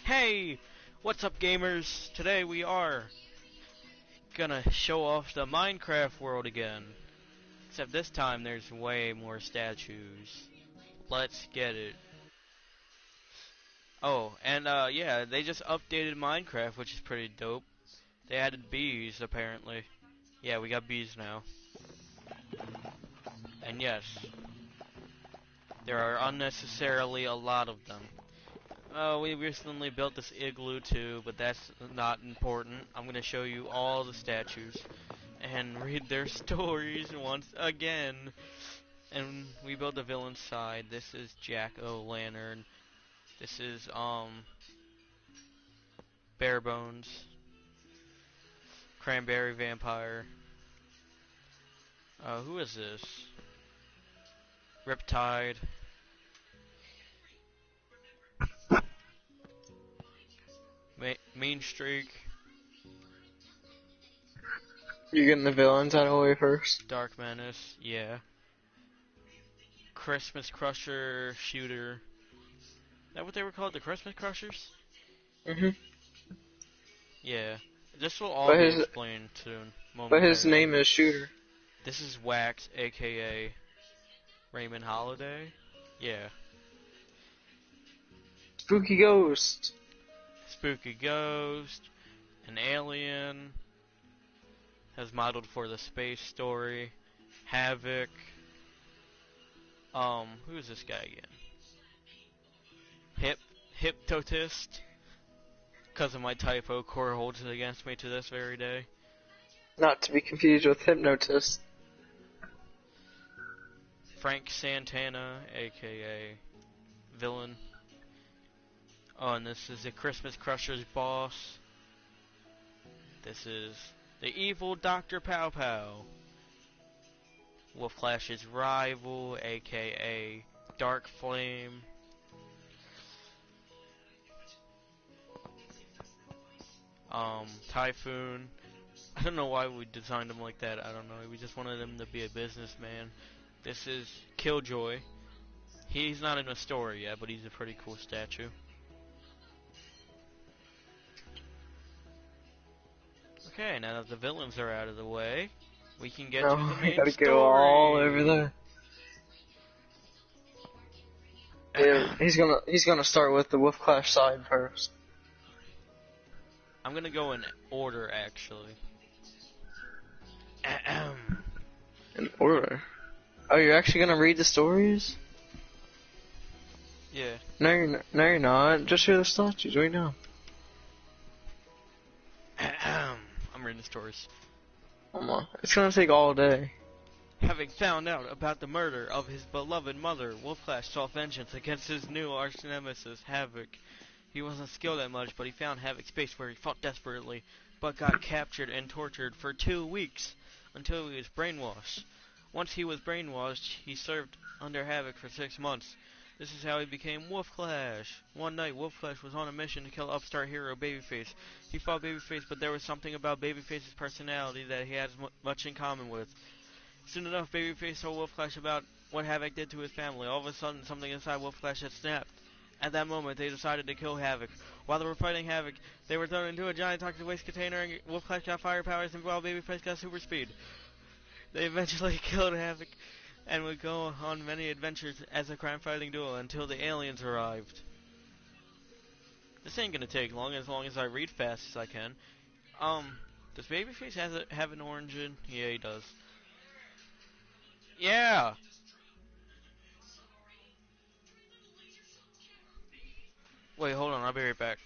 Hey, what's up gamers? Today we are gonna show off the Minecraft world again. Except this time there's way more statues. Let's get it. Oh, and yeah, they just updated Minecraft, which is pretty dope. They added bees apparently. Yeah, we got bees now. And yes, there are unnecessarily a lot of them. We recently built this igloo too, but that's not important. I'm gonna show you all the statues and read their stories once again. And we built the villain side. This is Jack-o'-lantern. This is Bare Bones, Cranberry Vampire. Who is this? Riptide. Mean Streak. You're getting the villains out of the way first. Dark Menace. Yeah. Christmas Crusher Shooter. Is that what they were called? The Christmas Crushers? Mhm. Yeah. This will all But be his explained soon. but his Momentarily. name is Shooter. This is Wax, aka Raymond Holiday. Yeah. Spooky Ghost. Spooky Ghost. An alien. Has modeled for the space story. Havoc. Who is this guy again? Hypnotist. Because of my typo, Core holds it against me to this very day. Not to be confused with Hypnotist. Frank Santana, aka Villain. Oh, and this is the Christmas Crusher's boss. This is the evil Dr. Pow Pow. Wolf Clash's rival, aka Dark Flame. Typhoon. I don't know why we designed him like that. I don't know. We just wanted him to be a businessman. This is Killjoy. He's not in a story yet, but he's a pretty cool statue. Okay, now that the villains are out of the way, we can get to the I main gotta story. go all over there. Yeah, he's gonna start with the Wolf Clash side first. I'm gonna go in order, actually. In order. Oh, you're actually gonna read the stories? Yeah. No, you're not. Just hear the statues right now. I'm reading the stories. Come on, it's gonna take all day. Having found out about the murder of his beloved mother, Wolfclash sought vengeance against his new arch nemesis, Havoc. He wasn't skilled at much, but he found Havoc's base where he fought desperately, but got captured and tortured for 2 weeks until he was brainwashed. Once he was brainwashed, he served under Havoc for 6 months. This is how he became Wolfclash. One night, Wolfclash was on a mission to kill upstart hero Babyface. He fought Babyface, but there was something about Babyface's personality that he has much in common with. Soon enough, Babyface told Wolfclash about what Havoc did to his family. All of a sudden, something inside Wolfclash had snapped. At that moment, they decided to kill Havoc. While they were fighting Havoc, they were thrown into a giant toxic waste container, and Wolfclash got fire powers, and while Babyface got super speed. They eventually killed Havoc, and would go on many adventures as a crime-fighting duo until the aliens arrived. This ain't gonna take long as I read fast as I can. Does Babyface have an origin? Yeah, he does. Yeah! Wait, hold on, I'll be right back.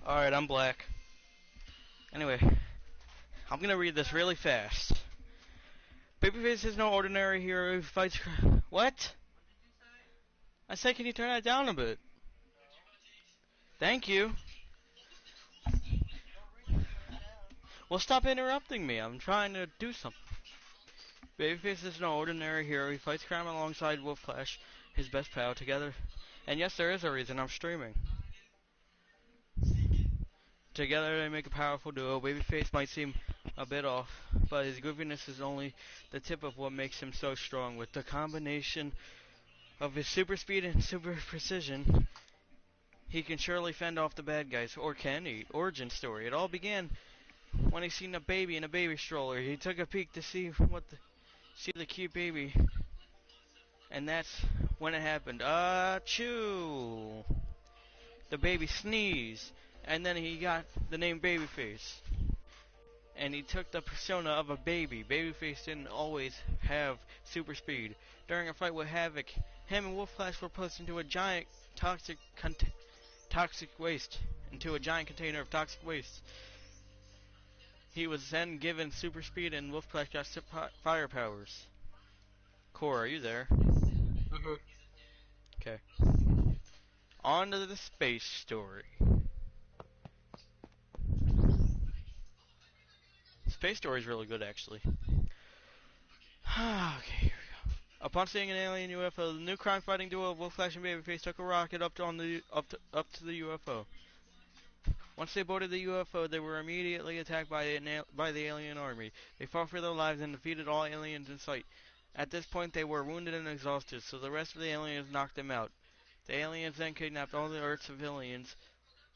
Alright, I'm black. Anyway, I'm gonna read this really fast. Babyface is no ordinary hero who fights What? I said, can you turn that down a bit? Thank you. Well, stop interrupting me. I'm trying to do something. Babyface is no ordinary hero. He fights crime alongside Wolf Clash, his best pal, together. And yes, there is a reason I'm streaming. Together they make a powerful duo. Babyface might seem a bit off, but his goofiness is only the tip of what makes him so strong. With the combination of his super speed and super precision, he can surely fend off the bad guys. Or can he? Origin story. It all began when he seen a baby in a baby stroller. He took a peek to see the cute baby, and that's when it happened. Achoo! The baby sneezed, and then he got the name Babyface. And he took the persona of a baby. Babyface didn't always have super speed. During a fight with Havoc, him and Wolf Clash were pushed into a giant toxic waste. Into a giant container of toxic waste. He was then given super speed, and Wolf Clash got fire powers. Core, are you there? Mhm. Okay. On to the space story. Space story is really good, actually. Okay, here we go. Upon seeing an alien UFO, the new crime-fighting duo of Wolf Clash and Babyface took a rocket up to the UFO. Once they boarded the UFO, they were immediately attacked by the alien army. They fought for their lives and defeated all aliens in sight. At this point, they were wounded and exhausted, so the rest of the aliens knocked them out. The aliens then kidnapped all the Earth civilians.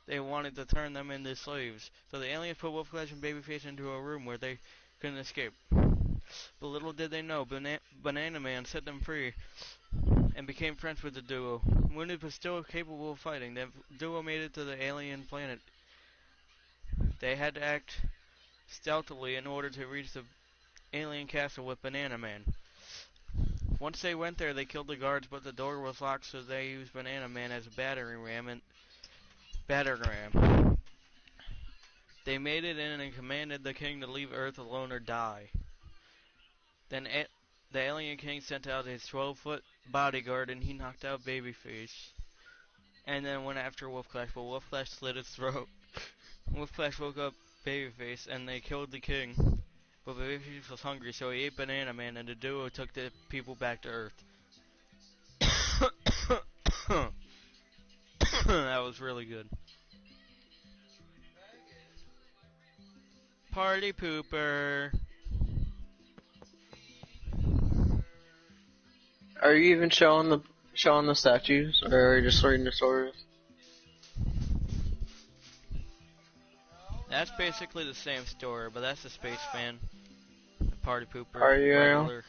They wanted to turn them into slaves, so the aliens put Wolf Clash and Babyface into a room where they couldn't escape. But little did they know, Banana Man set them free and became friends with the duo. Wounded but still capable of fighting, the duo made it to the alien planet. They had to act stealthily in order to reach the alien castle with Banana Man. Once they went there, they killed the guards, but the door was locked, so they used Banana Man as a battering ram. They made it in and commanded the king to leave Earth alone or die. Then the alien king sent out his 12-foot bodyguard, and he knocked out Babyface. And then went after Wolf Clash, but Wolf Clash slit his throat. Wolf Clash woke up Babyface, and they killed the king. But Babyface was hungry, so he ate Banana Man, and the duo took the people back to Earth. That was really good. Party pooper. Are you even showing the statues, or are you just reading the stories? That's basically the same story, but that's the spaceman. Party pooper. Are you? Regular.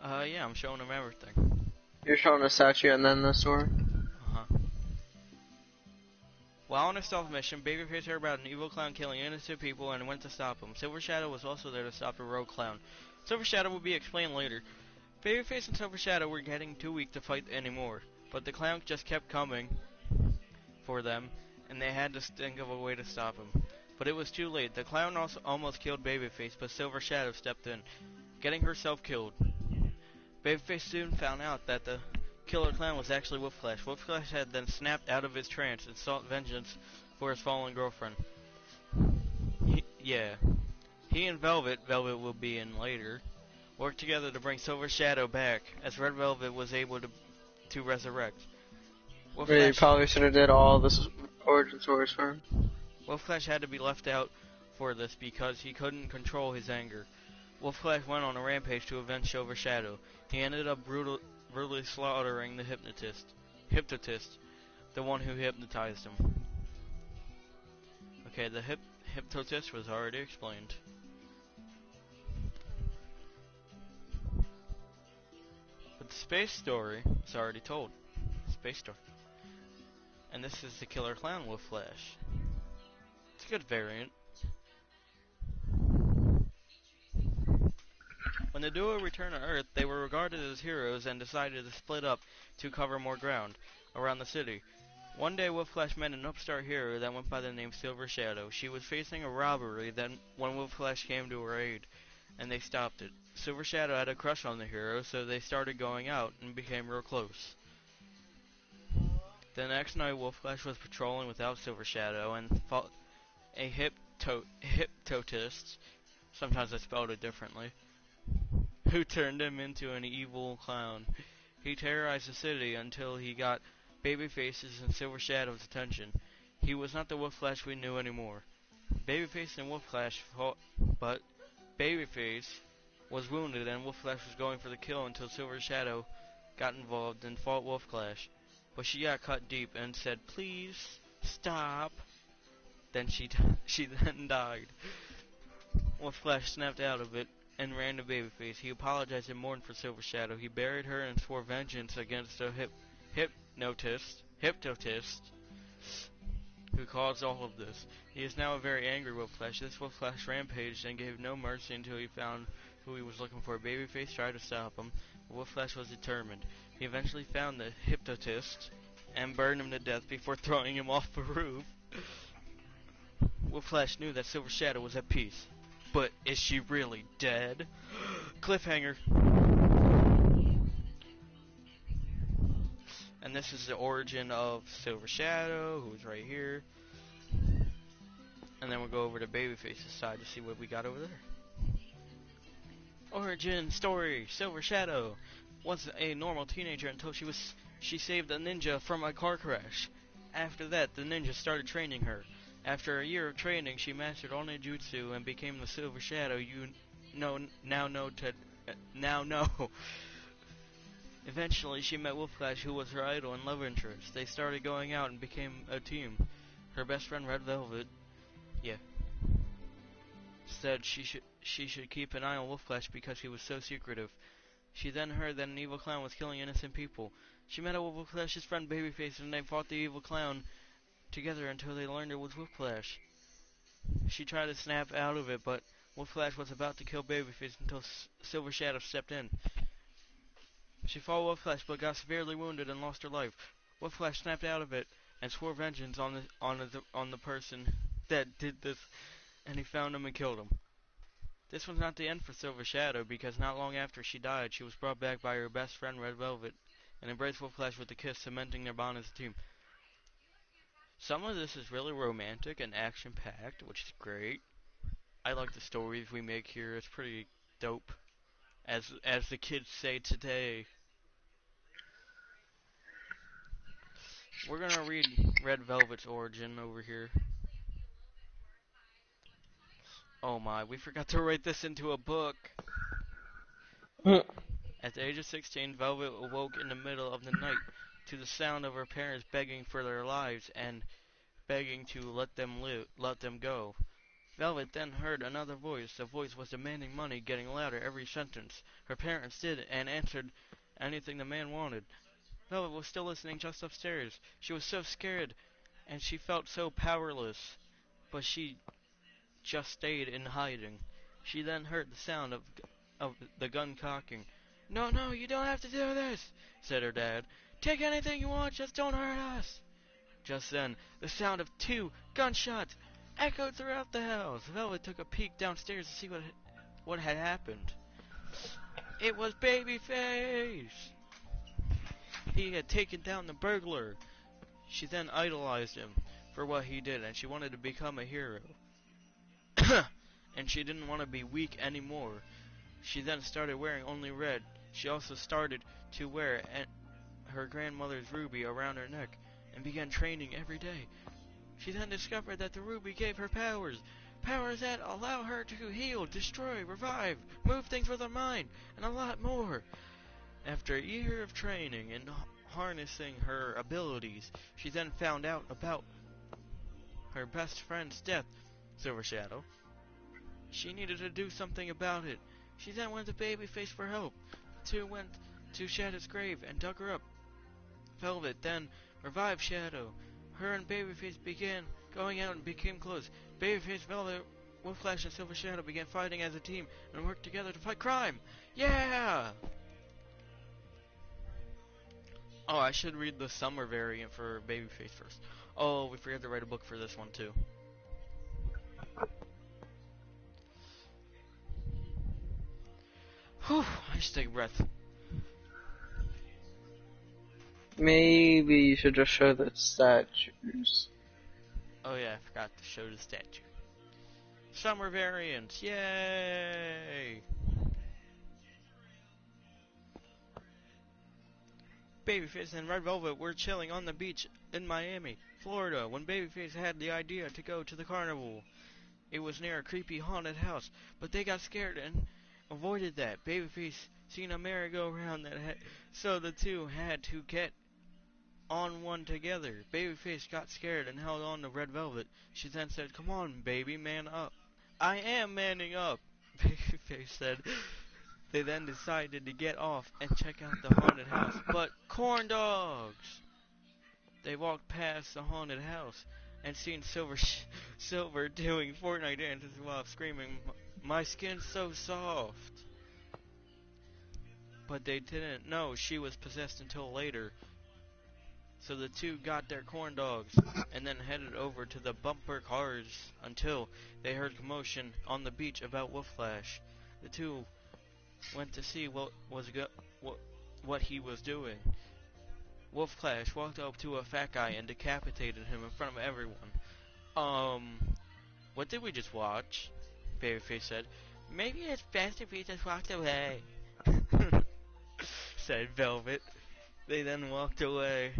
Yeah, I'm showing him everything. You're showing the statue and then the story? Uh-huh. While on a stealth mission, Babyface heard about an evil clown killing innocent people and went to stop him. Silver Shadow was also there to stop the rogue clown. Silver Shadow will be explained later. Babyface and Silver Shadow were getting too weak to fight anymore, but the clown just kept coming for them, and they had to think of a way to stop him. But it was too late. The clown also almost killed Babyface, but Silver Shadow stepped in, getting herself killed. Babyface soon found out that the killer clown was actually Wolf Clash. Wolf Clash had then snapped out of his trance and sought vengeance for his fallen girlfriend. He and Velvet will be in later, worked together to bring Silver Shadow back, as Red Velvet was able to resurrect. You probably should have did all this origin stories for him. Wolf Clash had to be left out for this because he couldn't control his anger. Wolf Clash went on a rampage to avenge Silver Shadow. He ended up brutally slaughtering the hypnotist, the one who hypnotized him. Okay, the hypnotist was already explained. But the space story is already told. Space story. And this is the killer clown Wolf Clash. It's a good variant. When the duo returned to Earth, they were regarded as heroes and decided to split up to cover more ground around the city. One day Wolf Flash met an upstart hero that went by the name Silver Shadow. She was facing a robbery then when Wolf Flash came to her aid, and they stopped it. Silver Shadow had a crush on the hero, so they started going out and became real close. The next night Wolf Flash was patrolling without Silver Shadow and fought a hypnotist, sometimes I spelled it differently, who turned him into an evil clown. He terrorized the city until he got Babyface's and Silver Shadow's attention. He was not the Wolf Flash we knew anymore. Babyface and Wolf Flash fought, but Babyface was wounded and Wolf Flash was going for the kill until Silver Shadow got involved and fought Wolf Flash. But she got cut deep and said, "Please stop." Then she then died. Wolf Flash snapped out of it and ran to Babyface. He apologized and mourned for Silver Shadow. He buried her and swore vengeance against the hypnotist who caused all of this. He is now a very angry Wolf Flash. This Wolf Flash rampaged and gave no mercy until he found who he was looking for. Babyface tried to stop him, but Wolf Flash was determined. He eventually found the hypnotist and burned him to death before throwing him off the roof. Wolf Flash knew that Silver Shadow was at peace. But is she really dead? Cliffhanger. And this is the origin of Silver Shadow, who's right here. And then we'll go over to Babyface's side to see what we got over there. Origin story: Silver Shadow was a normal teenager until she saved a ninja from a car crash. After that, the ninja started training her. After a year of training, she mastered all ninjutsu and became the Silver Shadow you now know. Eventually, she met Wolf Flash, who was her idol and love interest. They started going out and became a team. Her best friend, Red Velvet, said she should keep an eye on Wolf Flash because he was so secretive. She then heard that an evil clown was killing innocent people. She met up with Wolf Flash's friend Babyface, and they fought the evil clown together until they learned it was Wolf Flash. She tried to snap out of it, but Wolf Flash was about to kill Babyface until Silver Shadow stepped in. She fought Wolf Flash but got severely wounded and lost her life. Wolf Flash snapped out of it and swore vengeance on the person that did this, and he found him and killed him. This was not the end for Silver Shadow, because not long after she died, she was brought back by her best friend Red Velvet and embraced Wolf Flash with a kiss, cementing their bond as a team. Some of this is really romantic and action-packed, which is great. I like the stories we make here. It's pretty dope, as the kids say today. We're gonna read Red Velvet's origin over here. Oh my, we forgot to write this into a book. At the age of 16, Velvet awoke in the middle of the night to the sound of her parents begging for their lives and begging to let them go. Velvet then heard another voice. The voice was demanding money, getting louder every sentence. Her parents did and answered anything the man wanted. Velvet was still listening just upstairs. She was so scared, and she felt so powerless, but she just stayed in hiding. She then heard the sound of the gun cocking. "No, no, you don't have to do this," said her dad. "Take anything you want, just don't hurt us." Just then, the sound of 2 gunshots echoed throughout the house. Velvet took a peek downstairs to see what had happened. It was Babyface! He had taken down the burglar. She then idolized him for what he did, and she wanted to become a hero. And she didn't want to be weak anymore. She then started wearing only red. She also started to wear her grandmother's ruby around her neck and began training every day. She then discovered that the ruby gave her powers. Powers that allow her to heal, destroy, revive, move things with her mind, and a lot more. After a year of training and harnessing her abilities, she then found out about her best friend's death, Silver Shadow. She needed to do something about it. She then went to Babyface for help. The two went to Shadow's grave and dug her up. Velvet then revived Shadow. Her and Babyface began going out and became close. Babyface, Velvet, Wolf Flash, and Silver Shadow began fighting as a team and worked together to fight crime. Yeah! Oh, I should read the summer variant for Babyface first. Oh, we forgot to write a book for this one too. Whew, I should take a breath. Maybe you should just show the statues. Oh yeah, I forgot to show the statue. Summer variants, yay! Babyface and Red Velvet were chilling on the beach in Miami, Florida, when Babyface had the idea to go to the carnival. It was near a creepy haunted house, but they got scared and avoided that. Babyface seen a merry-go-round so the two had to get on one together. Babyface got scared and held on to Red Velvet. She then said, "Come on, baby, man up." "I am manning up," Babyface said. They then decided to get off and check out the haunted house. But corn dogs! They walked past the haunted house and seen Silver doing Fortnite dances while screaming, "My skin's so soft." But they didn't know she was possessed until later. So the two got their corn dogs and then headed over to the bumper cars until they heard commotion on the beach about Wolf Flash. The two went to see what he was doing. Wolf Flash walked up to a fat guy and decapitated him in front of everyone. What did we just watch? Babyface said. "Maybe it's best if we just walked away," said Velvet. They then walked away,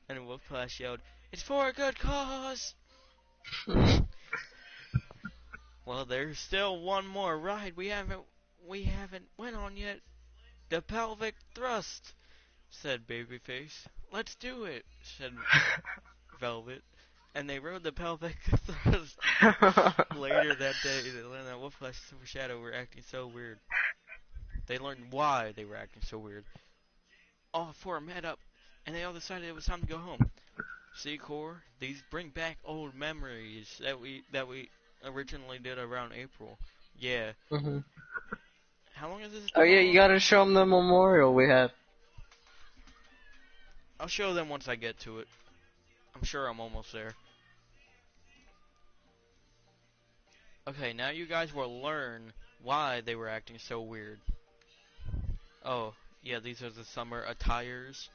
and Wolf Flash yelled, "It's for a good cause!" Well, there's still one more ride we haven't went on yet. The pelvic thrust, said Babyface. "Let's do it," said Velvet. And they rode the pelvic thrust. Later that day, they learned that Wolf Flash and Silver Shadow were acting so weird. They learned why they were acting so weird. All four met up, and they all decided it was time to go home. See, Core, these bring back old memories that we originally did around April. Yeah. Mhm. How long is this? Oh yeah, you gotta show them the memorial we had. I'll show them once I get to it. I'm sure I'm almost there. Okay, now you guys will learn why they were acting so weird. Oh, yeah, these are the summer attires.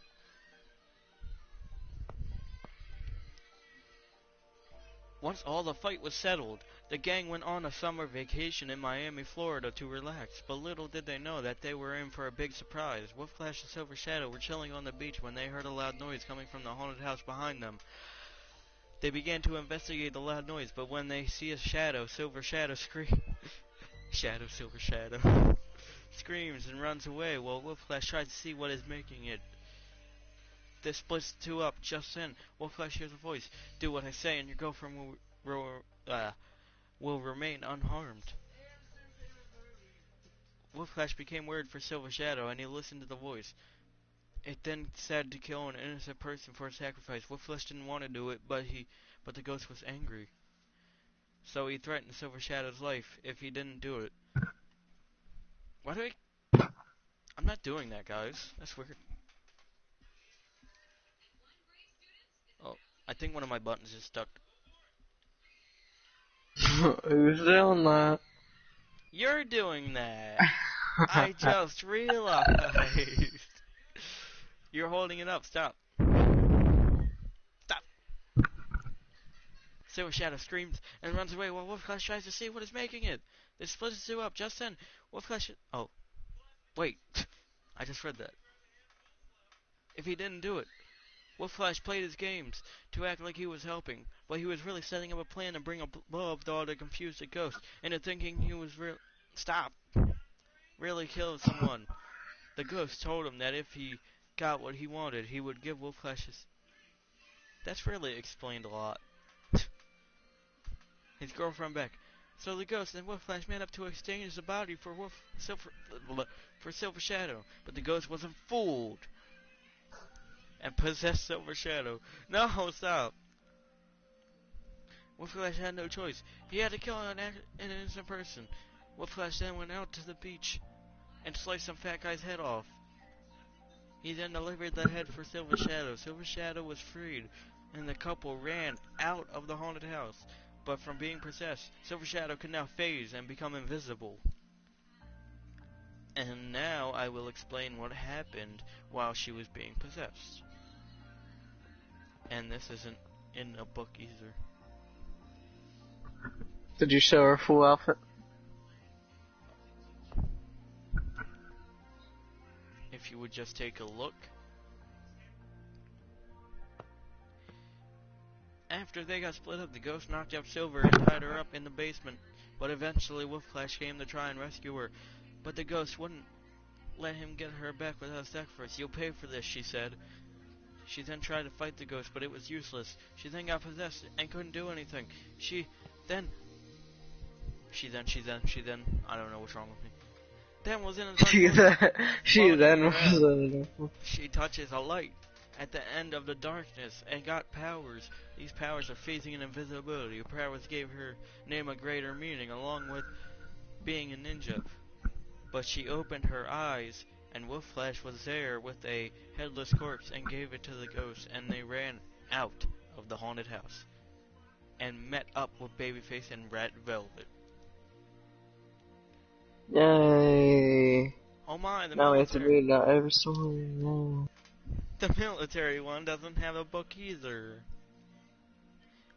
Once all the fight was settled, the gang went on a summer vacation in Miami, Florida to relax, but little did they know that they were in for a big surprise. Wolf Flash and Silver Shadow were chilling on the beach when they heard a loud noise coming from the haunted house behind them. They began to investigate the loud noise, but when they see a shadow, Silver Shadow Silver Shadow screams and runs away while Wolf Flash tries to see what is making it. This splits the two up. Just then, Wolf Flash hears a voice. "Do what I say and your girlfriend will remain unharmed." Wolf Flash became worried for Silver Shadow and he listened to the voice. It then said to kill an innocent person for a sacrifice. Wolf Flash didn't want to do it, but the ghost was angry. So he threatened Silver Shadow's life if he didn't do it. Why do I'm not doing that, guys. That's weird. Oh, I think one of my buttons is stuck. Who's doing that? You're doing that. I just realized. You're holding it up. Stop. Stop. Silver Shadow screams and runs away while Wolf Flash tries to see what is making it. They split the two up. Just then, Wolf Flash... Oh. Wait. I just read that. If he didn't do it. Wolf Flash played his games to act like he was helping, but he was really setting up a plan to bring a blow-up doll to confuse the ghost into thinking he was really kill someone. The ghost told him that if he got what he wanted, he would give Wolf Flash his... That's really explained a lot. His girlfriend back. So the ghost and Wolf Flash met up to exchange the body for Silver Shadow, but the ghost wasn't fooled and possessed Silver Shadow. No, stop. Wolf Flash had no choice. He had to kill an innocent person. Wolf Flash then went out to the beach and sliced some fat guy's head off. He then delivered the head for Silver Shadow. Silver Shadow was freed, and the couple ran out of the haunted house. But from being possessed, Silver Shadow could now phase and become invisible. And now I will explain what happened while she was being possessed. And this isn't in a book either. Did you show her full outfit? If you would just take a look. After they got split up, the ghost knocked out Silver and tied her up in the basement. But eventually Wolf Flash came to try and rescue her. But the ghost wouldn't let him get her back without sacrifice. You'll pay for this, she said. She then tried to fight the ghost, but it was useless. She then got possessed and couldn't do anything. She then, I don't know what's wrong with me. Then was in a She touches a light at the end of the darkness and got powers. These powers are phasing and invisibility. Her powers gave her name a greater meaning, along with being a ninja. But she opened her eyes, and Wolf Flash was there with a headless corpse and gave it to the ghost, and they ran out of the haunted house and met up with Babyface and Red Velvet. Yay! Oh my, the Now we have to military. read out every story. No. The military one doesn't have a book either.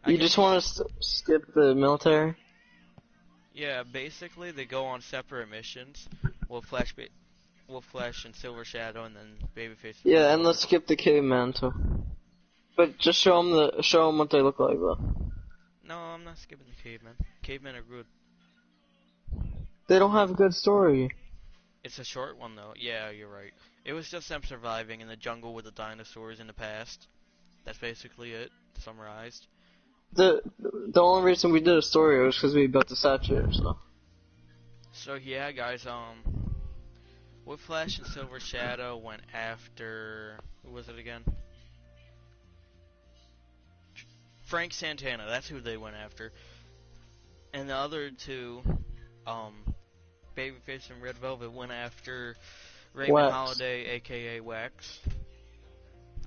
You just want to skip the military? Yeah, basically they go on separate missions. Wolf Flash and Silver Shadow, and then Babyface. Yeah, and let's skip the caveman too. But just show them what they look like though. No, I'm not skipping the cavemen. Cavemen are good. They don't have a good story. It's a short one though. Yeah, you're right. It was just them surviving in the jungle with the dinosaurs in the past. That's basically it, summarized. The only reason we did a story was because we built the statue, so. So yeah, guys, Wolf Flash and Silver Shadow went after, who was it again? Frank Santana, that's who they went after. And the other two, Babyface and Red Velvet, went after Raymond Wax. Holiday, aka Wax.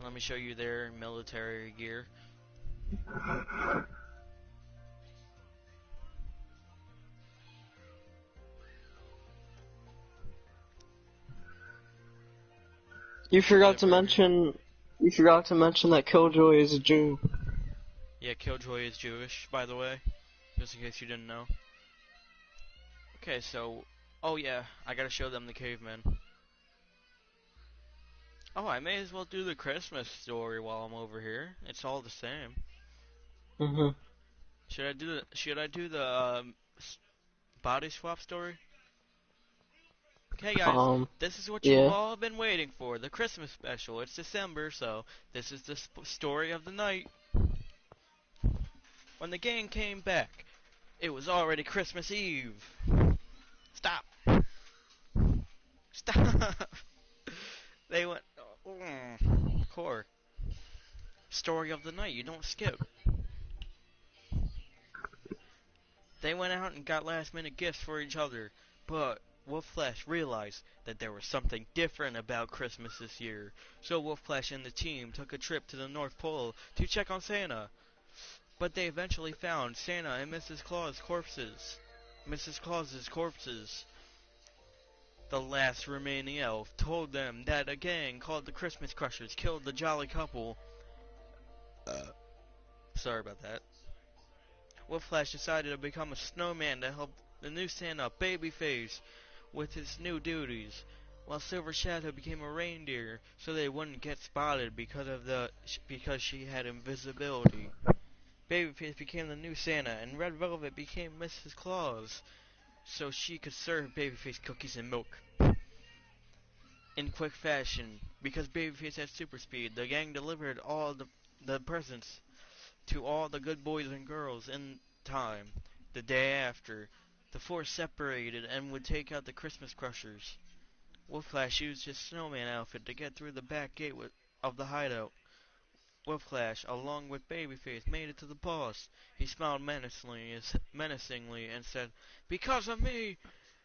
Let me show you their military gear. You forgot to mention that Killjoy is a Jew. Yeah, Killjoy is Jewish, by the way, just in case you didn't know. Okay, so, oh yeah, I gotta show them the cavemen. Oh, I may as well do the Christmas story while I'm over here. It's all the same. Mhm. Should I do the body swap story? Okay, guys, this is what you've all been waiting for, the Christmas special. It's December, so this is the story of the night. When the gang came back, it was already Christmas Eve. Stop. Stop. They went, Core. Story of the night, you don't skip. They went out and got last minute gifts for each other, but Wolf Flash realized that there was something different about Christmas this year. So Wolf Flash and the team took a trip to the North Pole to check on Santa. But they eventually found Santa and Mrs. Claus corpses. Mrs. Claus's corpses. The last remaining elf told them that a gang called the Christmas Crushers killed the jolly couple. Sorry about that. Wolf Flash decided to become a snowman to help the new Santa, Babyface, with his new duties, while Silver Shadow became a reindeer so they wouldn't get spotted because she had invisibility. Babyface became the new Santa, and Red Velvet became Mrs. Claus so she could serve Babyface cookies and milk. In quick fashion, because Babyface had super speed, the gang delivered all the presents to all the good boys and girls in time. The day after, the four separated and would take out the Christmas Crushers. Wolf Flash used his snowman outfit to get through the back gate of the hideout. Wolf Flash, along with Babyface, made it to the boss. He smiled menacingly and said, "Because of me,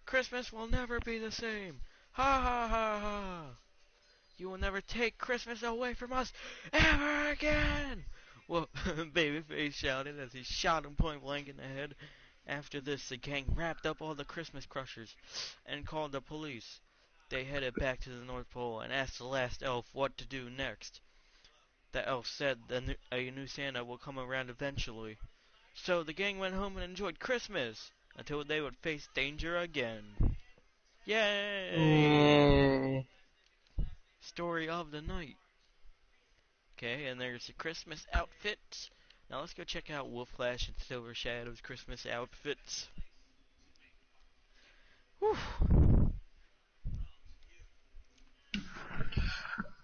Christmas will never be the same. Ha ha ha ha." You will never take Christmas away from us ever again! Well, Babyface shouted as he shot him point blank in the head. After this, the gang wrapped up all the Christmas crushers and called the police. They headed back to the North Pole and asked the last elf what to do next. The elf said a new Santa will come around eventually. So the gang went home and enjoyed Christmas until they would face danger again. Yay! Yay. Story of the night. Okay, and there's the Christmas outfits. Now let's go check out Wolf Flash and Silver Shadow's Christmas outfits. Whew.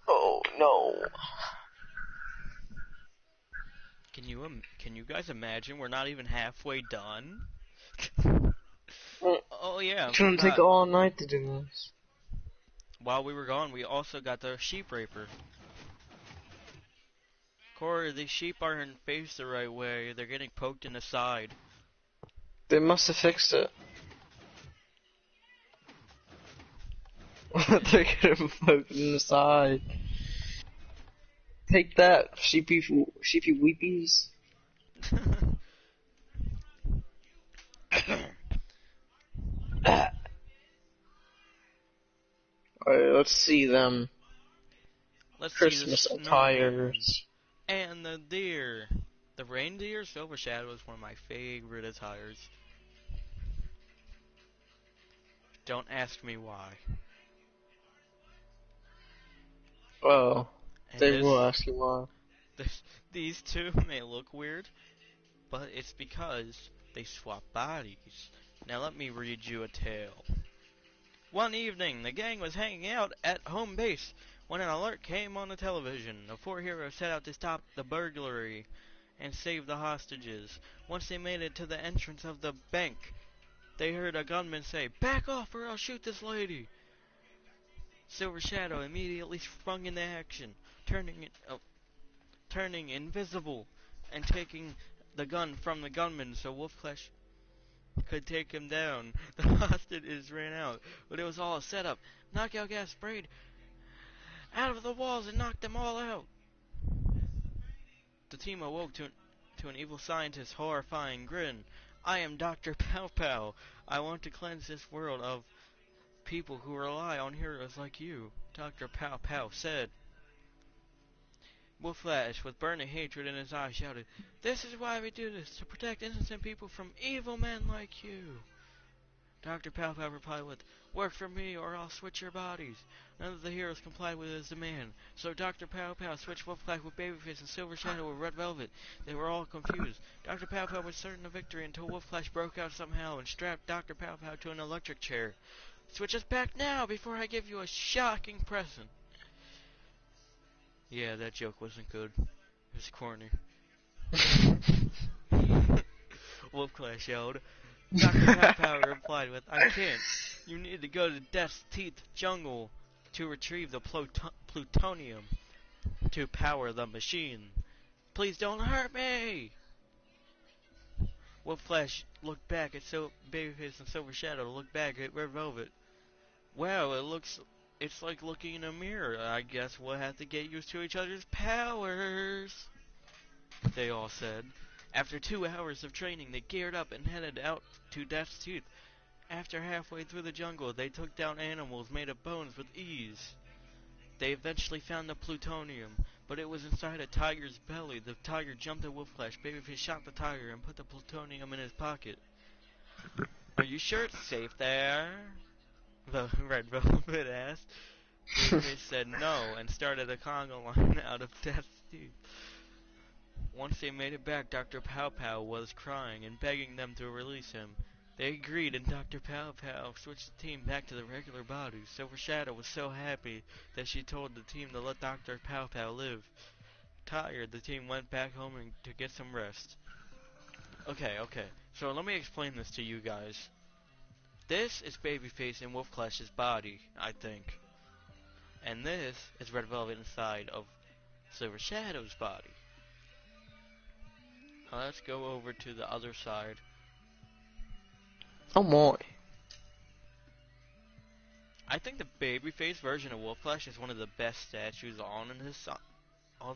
Oh no. Can you guys imagine? We're not even halfway done. Oh yeah, It's gonna take all night to do this. while we were gone, we also got the sheep raper. Corey, these sheep aren't faced the right way. They're getting poked in the side. They must have fixed it. They're getting poked in the side. Take that, sheepy weepies. Alright, let's see them. Let's Christmas see the attires. and the deer. The reindeer Silver Shadow is one of my favorite attires. Don't ask me why. Well, And they will ask you why. these two may look weird, but it's because they swap bodies. Now let me read you a tale. One evening, the gang was hanging out at home base when an alert came on the television. The four heroes set out to stop the burglary and save the hostages. Once they made it to the entrance of the bank, they heard a gunman say, "Back off or I'll shoot this lady." Silver Shadow immediately sprung into action, turning invisible and taking the gun from the gunman so Wolf Flash could take him down. The hostages ran out, but it was all a setup. Knockout gas sprayed out of the walls and knocked them all out. The team awoke to an evil scientist's horrifying grin. "I am Dr. Pow Pow. I want to cleanse this world of people who rely on heroes like you," Dr. Pow Pow said. Wolf Flash, with burning hatred in his eyes, shouted, "This is why we do this, to protect innocent people from evil men like you." Dr. Pow Pow replied with, "Work for me or I'll switch your bodies." None of the heroes complied with his demand, so Dr. Pow Pow switched Wolf Flash with Babyface and Silver Shadow with Red Velvet. They were all confused. Dr. Pow Pow was certain of victory until Wolf Flash broke out somehow and strapped Dr. Pow Pow to an electric chair. "Switch us back now before I give you a shocking present." Yeah, that joke wasn't good. It was corny. Wolf Flash yelled. Dr. Pow Pow replied with, "I can't. You need to go to Death's Teeth Jungle to retrieve the plutonium to power the machine. Please don't hurt me." Wolf Flash looked back at Babyface and Silver Shadow looked back at Red Velvet. "Wow, it's like looking in a mirror. I guess we'll have to get used to each other's powers," they all said. After 2 hours of training, they geared up and headed out to Death's Tooth. After halfway through the jungle, they took down animals made of bones with ease. They eventually found the plutonium, but it was inside a tiger's belly. The tiger jumped at Wolf Flash. Babyface shot the tiger and put the plutonium in his pocket. "Are you sure it's safe there?" the Red Velvet asked. Babyface said no and started a conga line out of Death's Teeth. Once they made it back, Dr. Pow Pow was crying and begging them to release him. They agreed, and Dr. Pow Pow switched the team back to the regular bodies. Silver Shadow was so happy that she told the team to let Dr. Pow Pow live. Tired, the team went back home to get some rest. Okay, so let me explain this to you guys. This is Babyface in Wolf Flash's body, I think. And this is Red Velvet inside of Silver Shadow's body. Now let's go over to the other side. Oh my. I think the babyface version of Wolf Flash is one of the best statues on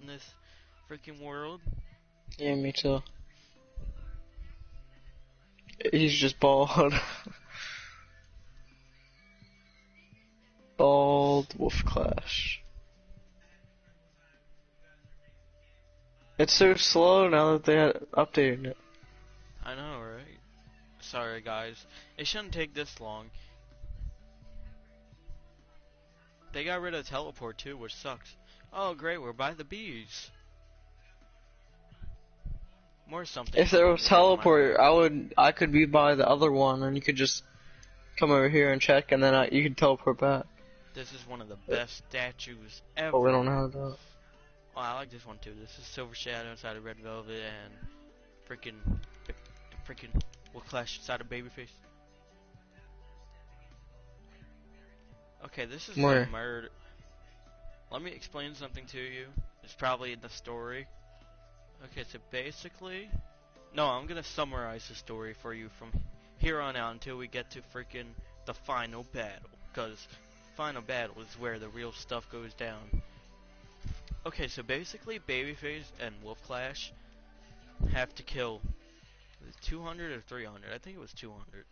this freaking world. Yeah, me too. He's just bald. Bald Wolf Clash. It's so slow now that they updated it. I know, right? Sorry, guys. It shouldn't take this long. They got rid of teleport too, which sucks. Oh, great, we're by the bees. More something. If there was teleport, I could be by the other one, and you could just come over here and check, and then you could teleport back. This is one of the best statues ever. But we don't have that. Oh, I like this one too. This is Silver Shadow inside of Red Velvet, and freaking Wolf Clash inside of Babyface. Okay, this is the murder. Let me explain something to you. It's probably in the story. Okay, so basically, no, I'm gonna summarize the story for you from here on out until we get to freaking the final battle, because final battle is where the real stuff goes down. Okay, so basically, Babyface and Wolf Clash have to kill 200 or 300. I think it was 200.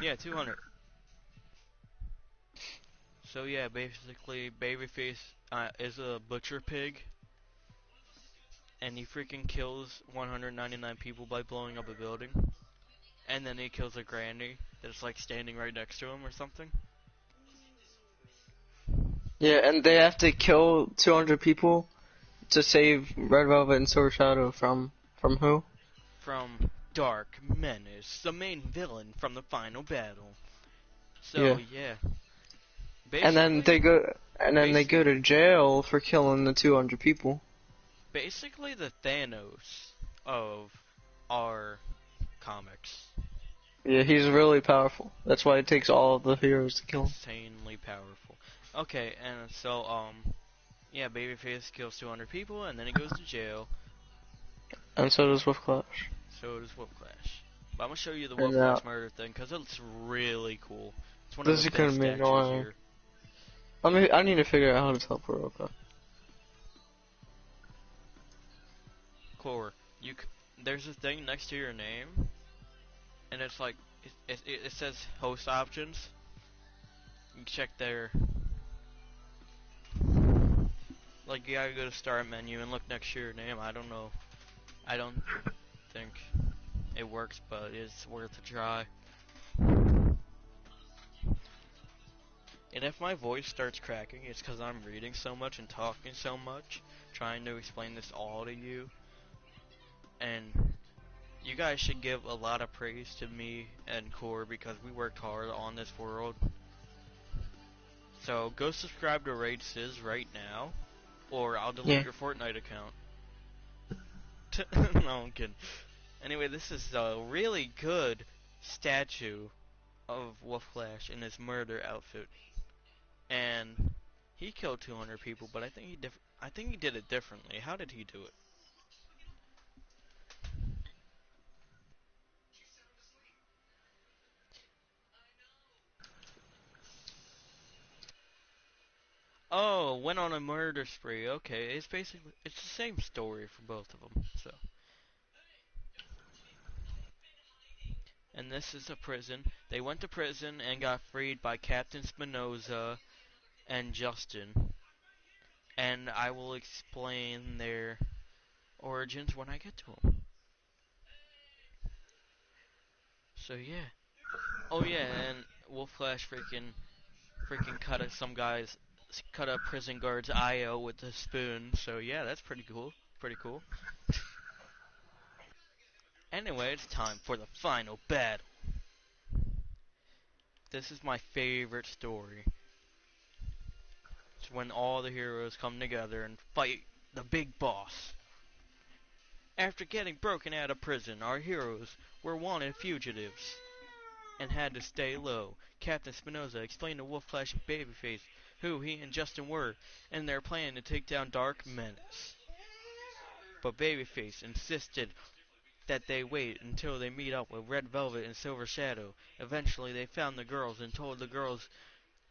Yeah, 200. So yeah, basically, Babyface is a butcher pig, and he freaking kills 199 people by blowing up a building, and then he kills a granny that's like standing right next to him or something. Yeah, and they have to kill 200 people to save Red Velvet and Silver Shadow from who? From Dark Menace, the main villain from the final battle. So yeah. And then they go to jail for killing the 200 people. Basically the Thanos of our comics. Yeah, he's really powerful. That's why it takes all of the heroes to kill him. Insanely powerful. Okay, and so yeah, Babyface kills 200 people and then he goes to jail. And so does Wolf Clash. So does Wolf Clash. But I'm gonna show you the Wolf Clash murder thing because it's really cool. It's one of the best statues here. I need to figure out how to teleport real quick. Core, there's a thing next to your name, and it's like it says host options. You can check there. Like you gotta go to start menu and look next to your name. I don't know. I don't think it works, but it's worth a try. And if my voice starts cracking, it's because I'm reading so much and talking so much, trying to explain this all to you. And you guys should give a lot of praise to me and Core because we worked hard on this world. So go subscribe to Raid Sizz right now, or I'll delete your Fortnite account. No, I'm kidding. Anyway, this is a really good statue of Wolf Clash in his murder outfit. And he killed 200 people, but I think he did it differently. How did he do it? Oh, went on a murder spree. Okay, it's the same story for both of them. So, and this is a prison. They went to prison and got freed by Captain Spinoza and Justin. And I will explain their origins when I get to them. So yeah. Oh yeah, and Wolf Clash freaking cut a prison guard's eye out with a spoon. So yeah, that's pretty cool. Pretty cool. Anyway, it's time for the final battle. This is my favorite story. It's when all the heroes come together and fight the big boss. After getting broken out of prison, our heroes were wanted fugitives and had to stay low. Captain Spinoza explained to Wolf Clash and Babyface who he and Justin were and their plan to take down Dark Menace. But Babyface insisted that they wait until they meet up with Red Velvet and Silver Shadow. Eventually, they found the girls and told the girls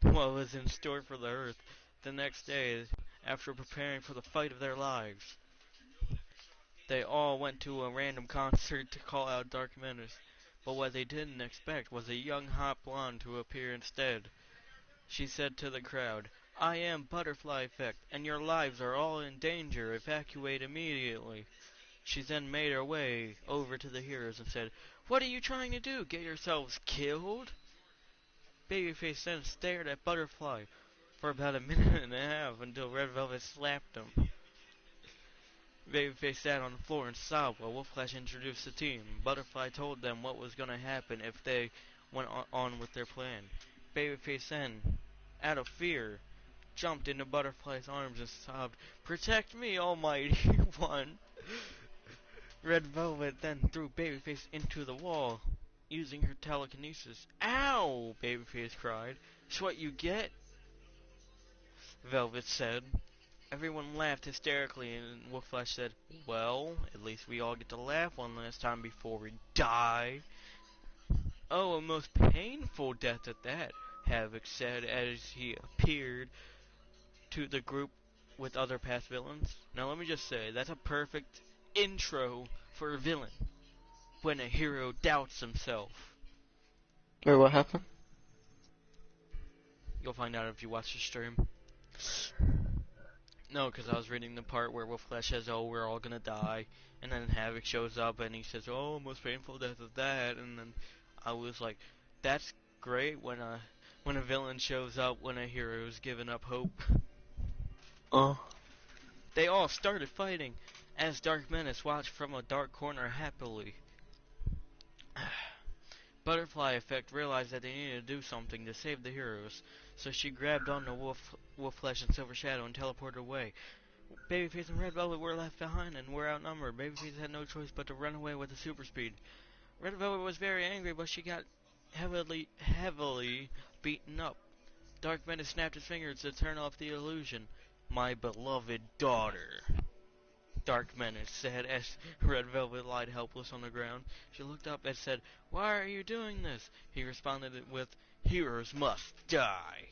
what was in store for the Earth. The next day, after preparing for the fight of their lives, they all went to a random concert to call out Dark Menace. But what they didn't expect was a young hot blonde to appear instead. She said to the crowd, "I am Butterfly Effect, and your lives are all in danger. Evacuate immediately." She then made her way over to the heroes and said, "What are you trying to do? Get yourselves killed?" Babyface then stared at Butterfly for about a minute and a half until Red Velvet slapped him. Babyface sat on the floor and sobbed while Wolf introduced the team. Butterfly told them what was going to happen if they went on with their plan. Babyface then, out of fear, jumped into Butterfly's arms and sobbed, "Protect me, Almighty One!" Red Velvet then threw Babyface into the wall, using her telekinesis. "Ow!" Babyface cried. "It's what you get," Velvet said. Everyone laughed hysterically, and Wolfflesh said, "Well, at least we all get to laugh one last time before we die." "Oh, a most painful death at that," Havoc said as he appeared to the group with other past villains. Now let me just say, that's a perfect intro for a villain. When a hero doubts himself. Wait, what happened? You'll find out if you watch the stream. No, because I was reading the part where Wolfflesh says, "Oh, we're all gonna die," and then Havoc shows up and he says, "Oh, most painful death of that," and then I was like, that's great when a villain shows up when a hero's given up hope. Oh. They all started fighting as Dark Menace watched from a dark corner happily. Butterfly Effect realized that they needed to do something to save the heroes, so she grabbed onto Wolfflesh and Silver Shadow and teleported away. Babyface and Red Velvet were left behind and were outnumbered. Babyface had no choice but to run away with the super speed. Red Velvet was very angry, but she got heavily beaten up. Dark Menace snapped his fingers to turn off the illusion. "My beloved daughter," Dark Menace said as Red Velvet lied helpless on the ground. She looked up and said, "Why are you doing this?" He responded with, "Heroes must die."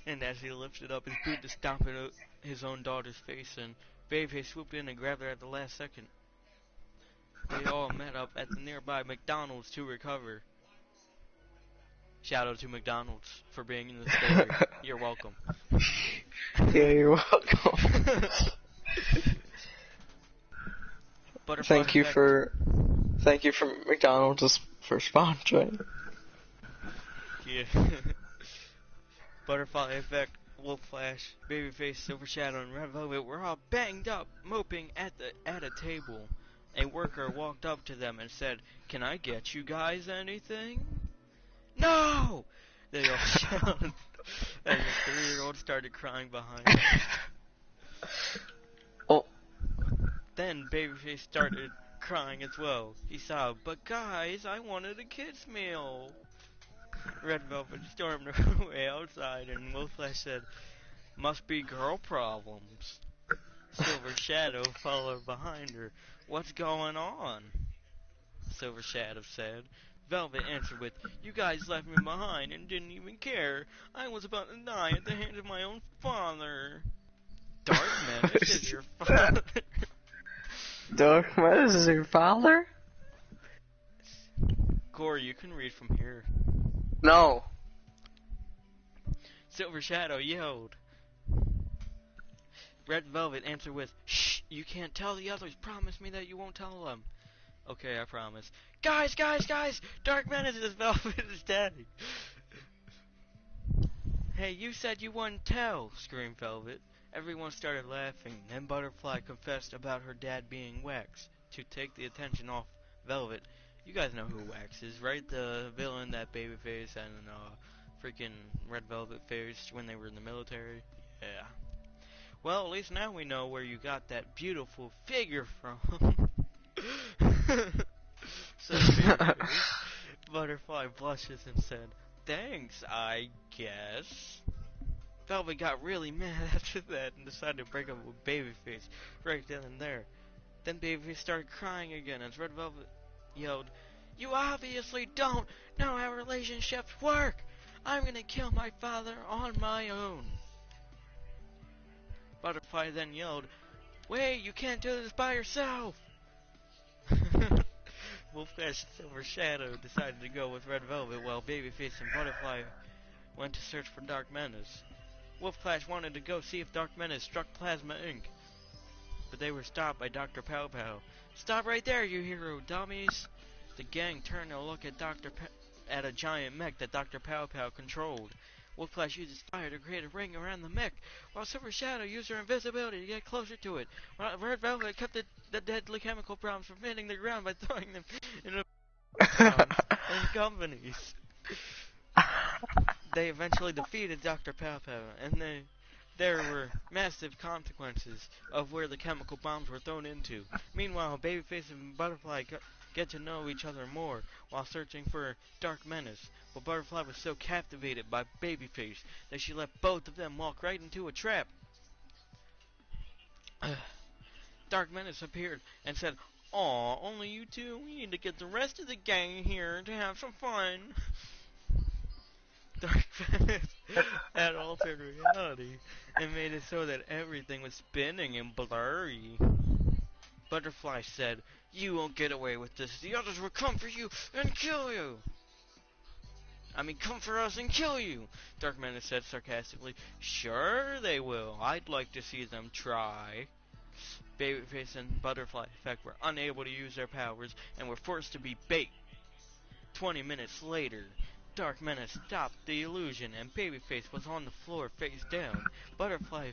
And as he lifted up his boot to stomp in his own daughter's face, and Babyface swooped in and grabbed her at the last second. They all met up at the nearby McDonald's to recover. Shout out to McDonald's for being in the story. You're welcome. Yeah, you're welcome. Thank you for McDonald's for sponsoring. Yeah. Butterfly Effect, Wolfflesh, Babyface, Silver Shadow, and Red Velvet were all banged up, moping at a table. A worker walked up to them and said, "Can I get you guys anything?" "No!" They all shouted as a 3-year-old started crying behind them. Oh. Then Babyface started crying as well. He sobbed, "But guys, I wanted a kid's meal." Red Velvet stormed her way outside, and Wolfflesh said, "Must be girl problems." Silver Shadow followed behind her. "What's going on?" Silver Shadow said. Velvet answered with, "You guys left me behind and didn't even care. I was about to die at the hands of my own father." "Dark Menace is your father." Dark Menace is your father? Corey, you can read from here. No. Silver Shadow yelled. Red Velvet answered with, "Shh, you can't tell the others. Promise me that you won't tell them." "Okay, I promise." Guys! Dark Menace is Velvet's daddy." "Hey, you said you wouldn't tell," screamed Velvet. Everyone started laughing. Then Butterfly confessed about her dad being Wax to take the attention off Velvet. You guys know who Wax is, right? The villain that Babyface and freaking Red Velvet faced when they were in the military. Yeah. Well, at least now we know where you got that beautiful figure from. So Butterfly blushes and said, "Thanks, I guess." Velvet got really mad after that and decided to break up with Babyface right then and there. Then Babyface started crying again as Red Velvet yelled, "You obviously don't know how relationships work! I'm gonna kill my father on my own!" Butterfly then yelled, "Wait, you can't do this by yourself!" Wolfclash and Silver Shadow decided to go with Red Velvet while Babyface and Butterfly went to search for Dark Menace. Wolfclash wanted to go see if Dark Menace struck Plasma Inc., but they were stopped by Dr. Pow Pow. "Stop right there, you hero dummies!" The gang turned to look at at a giant mech that Dr. Pow Pow controlled. Wolfclash used fire to create a ring around the mech, while Silver Shadow used her invisibility to get closer to it. Red Velvet kept the deadly chemical bombs from hitting the ground by throwing them in a and companies. They eventually defeated Dr. Pow Pow, and there were massive consequences of where the chemical bombs were thrown into. Meanwhile, Babyface and Butterfly get to know each other more while searching for Dark Menace, but Butterfly was so captivated by Babyface that she let both of them walk right into a trap. Dark Menace appeared and said, "Aw, only you two? We need to get the rest of the gang here to have some fun." Dark Menace had altered reality and made it so that everything was spinning and blurry. Butterfly said, "You won't get away with this. The others will come for you and kill you." "Come for us and kill you," Dark Menace said sarcastically. "Sure they will. I'd like to see them try." Babyface and Butterfly Effect were unable to use their powers and were forced to be bait. 20 minutes later, Dark Menace stopped the illusion and Babyface was on the floor face down. Butterfly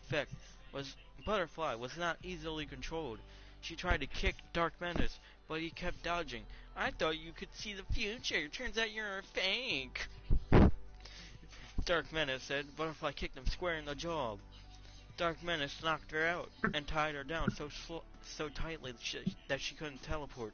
was not easily controlled. She tried to kick Dark Menace, but he kept dodging. "I thought you could see the future. Turns out you're a fake." Dark Menace said. Butterfly kicked him square in the jaw. Dark Menace knocked her out and tied her down so tightly that she couldn't teleport.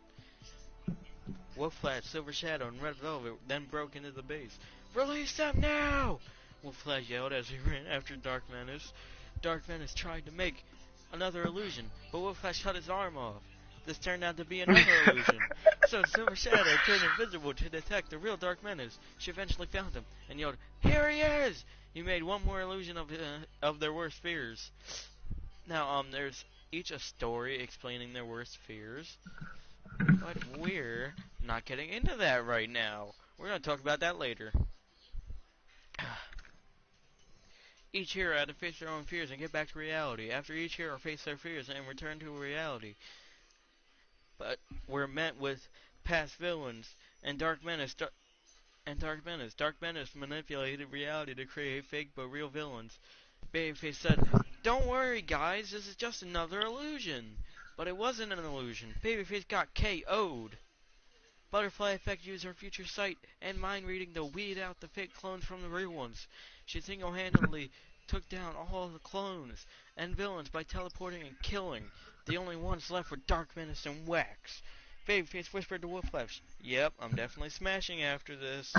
Wolfclash, Silver Shadow, and Red Velvet then broke into the base. "Release them now!" Wolfclash yelled as he ran after Dark Menace. Dark Menace tried to make another illusion, but Wolfclash cut his arm off. This turned out to be another illusion, so Silver Shadow turned invisible to detect the real Dark Menace. She eventually found him and yelled, "Here he is!" He made one more illusion of their worst fears. Now, there's each a story explaining their worst fears, but we're not getting into that right now. We're going to talk about that later. Each hero had to face their own fears and get back to reality. After each hero faced their fears and returned to reality, but were met with past villains and Dark Menace. Dark Menace manipulated reality to create fake but real villains. Babyface said, "Don't worry, guys, this is just another illusion." But it wasn't an illusion. Babyface got KO'd. Butterfly Effect used her future sight and mind reading to weed out the fake clones from the real ones. She single-handedly took down all the clones and villains by teleporting and killing. The only ones left were Dark Menace and Wax. Babyface whispered to Wolfclash, "Yep, I'm definitely smashing after this."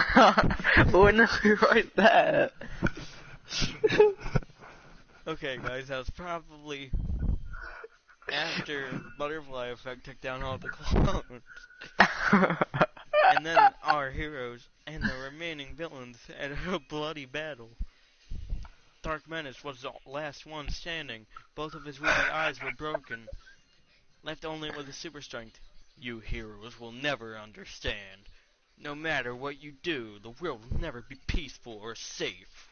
When did we write that? Okay, guys, that was probably after Butterfly Effect took down all the clones. And then our heroes and the remaining villains had a bloody battle. Dark Menace was the last one standing. Both of his ruby eyes were broken, left only with his super strength. "You heroes will never understand. No matter what you do, the world will never be peaceful or safe,"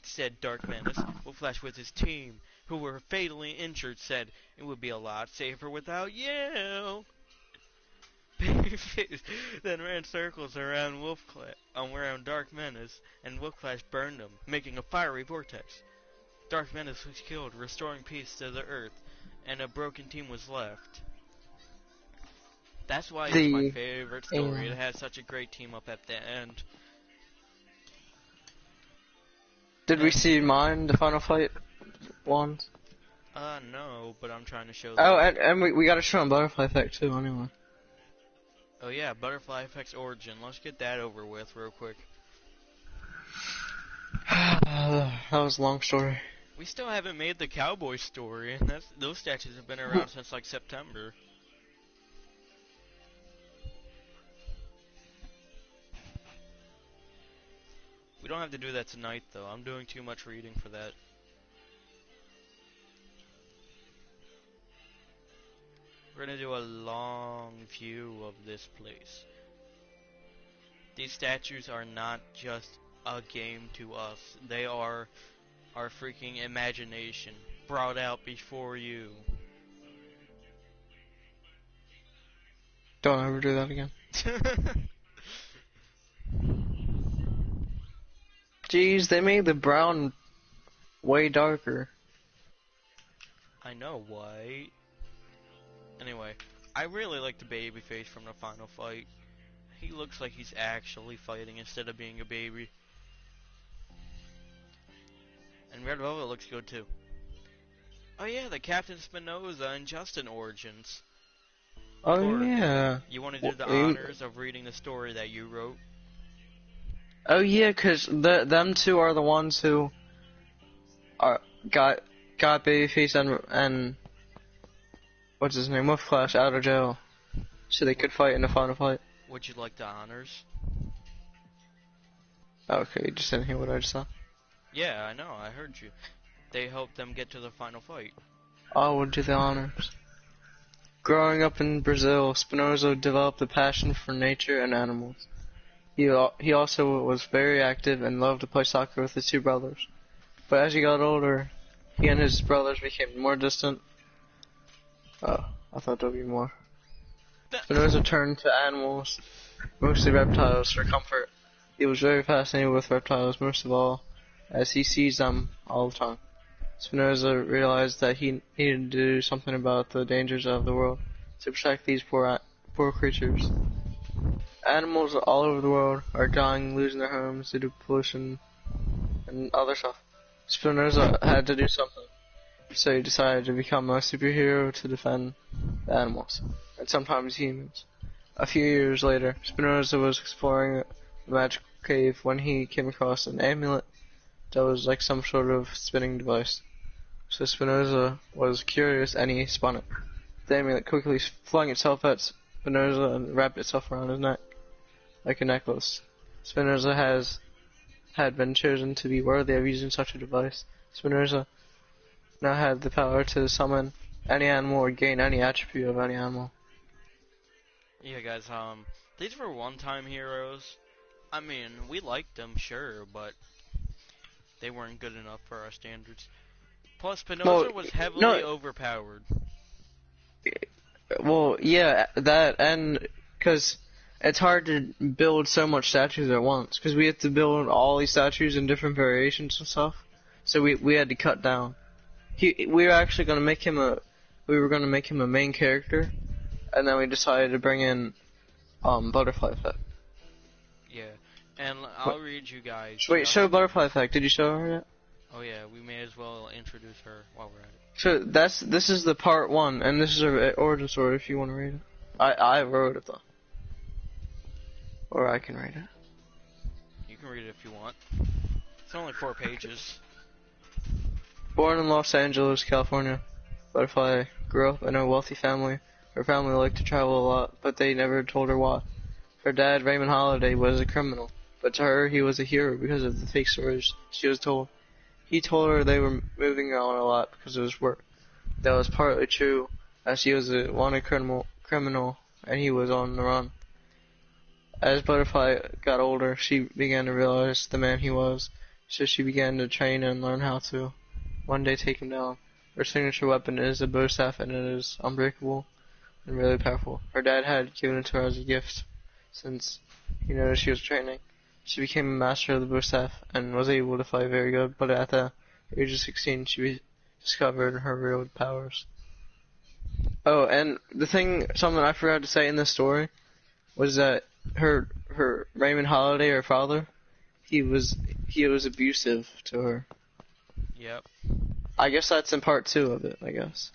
said Dark Menace. Wolfclash with his team, who were fatally injured, said, "It would be a lot safer without you." Babyface then ran circles around around Dark Menace, and Wolfclash burned him, making a fiery vortex. Dark Menace was killed, restoring peace to the Earth, and a broken team was left. That's why it's my favorite story. It has such a great team up at the end. Did we see mine, the Final Fight ones? No, but I'm trying to show them. Oh, and we gotta show them Butterfly Effect too, anyway. Oh yeah, Butterfly Effect's origin. Let's get that over with real quick. that was a long story. We still haven't made the cowboy story, and those statues have been around since like September. We don't have to do that tonight, though. I'm doing too much reading for that. We're gonna do a long view of this place. These statues are not just a game to us. They are our freaking imagination brought out before you. Don't ever do that again. Jeez, they made the brown way darker. I know, why? Anyway, I really like the baby face from the final fight. He looks like he's actually fighting instead of being a baby. And Red Velvet looks good too. Oh yeah, the Captain Spinoza and Justin origins. Oh Or, yeah. You want to do the honors of reading the story that you wrote? Oh yeah, 'cause them two are the ones who got Babyface and what's his name, Wolf Clash out of jail, so they could fight in the final fight. Would you like the honors? Okay, you just didn't hear what I just said. Yeah, I know, I heard you. They helped them get to the final fight. I will do the honors. Growing up in Brazil, Spinoza developed a passion for nature and animals. He also was very active and loved to play soccer with his two brothers. But as he got older, he and his brothers became more distant. Oh, I thought there'd be more. Spinoza turned to animals, mostly reptiles, for comfort. He was very fascinated with reptiles, most of all, as he sees them all the time. Spinoza realized that he needed to do something about the dangers of the world to protect these poor creatures. Animals all over the world are dying, losing their homes due to pollution and other stuff. Spinoza had to do something, so he decided to become a superhero to defend the animals, and sometimes humans. A few years later, Spinoza was exploring the magic cave when he came across an amulet that was like some sort of spinning device. So Spinoza was curious and he spun it. The amulet quickly flung itself at Spinoza and wrapped itself around his neck like a necklace. Spinoza had been chosen to be worthy of using such a device. Spinoza now had the power to summon any animal or gain any attribute of any animal. Yeah, guys, these were one-time heroes. I mean, we liked them, sure, but they weren't good enough for our standards. Plus, Spinoza was heavily overpowered. Well, yeah, that, and because it's hard to build so much statues at once, because we have to build all these statues in different variations and stuff. So we had to cut down. We were actually gonna make him a main character, and then we decided to bring in Butterfly Effect. Yeah, and I'll read you guys. Wait, show Butterfly Effect. Did you show her yet? Oh yeah, we may as well introduce her while we're at it. So this is the part 1, and this is her origin story if you want to read it. I wrote it though. Or I can read it. You can read it if you want. It's only 4 pages. Born in Los Angeles, California, Butterfly grew up in a wealthy family. Her family liked to travel a lot, but they never told her why. Her dad, Raymond Holiday, was a criminal, but to her he was a hero because of the fake stories she was told. He told her they were moving on a lot because of his work. That was partly true, as she was a wanted criminal and he was on the run. As Butterfly got older, she began to realize the man he was, so she began to train and learn how to one day take him down. Her signature weapon is a bow staff, and it is unbreakable and really powerful. Her dad had given it to her as a gift since he noticed she was training. She became a master of the bow staff and was able to fight very good, but at the age of 16 she discovered her real powers. Oh, and something I forgot to say in this story was that her Raymond Holiday, her father, he was abusive to her. Yep. I guess that's in part 2 of it, I guess.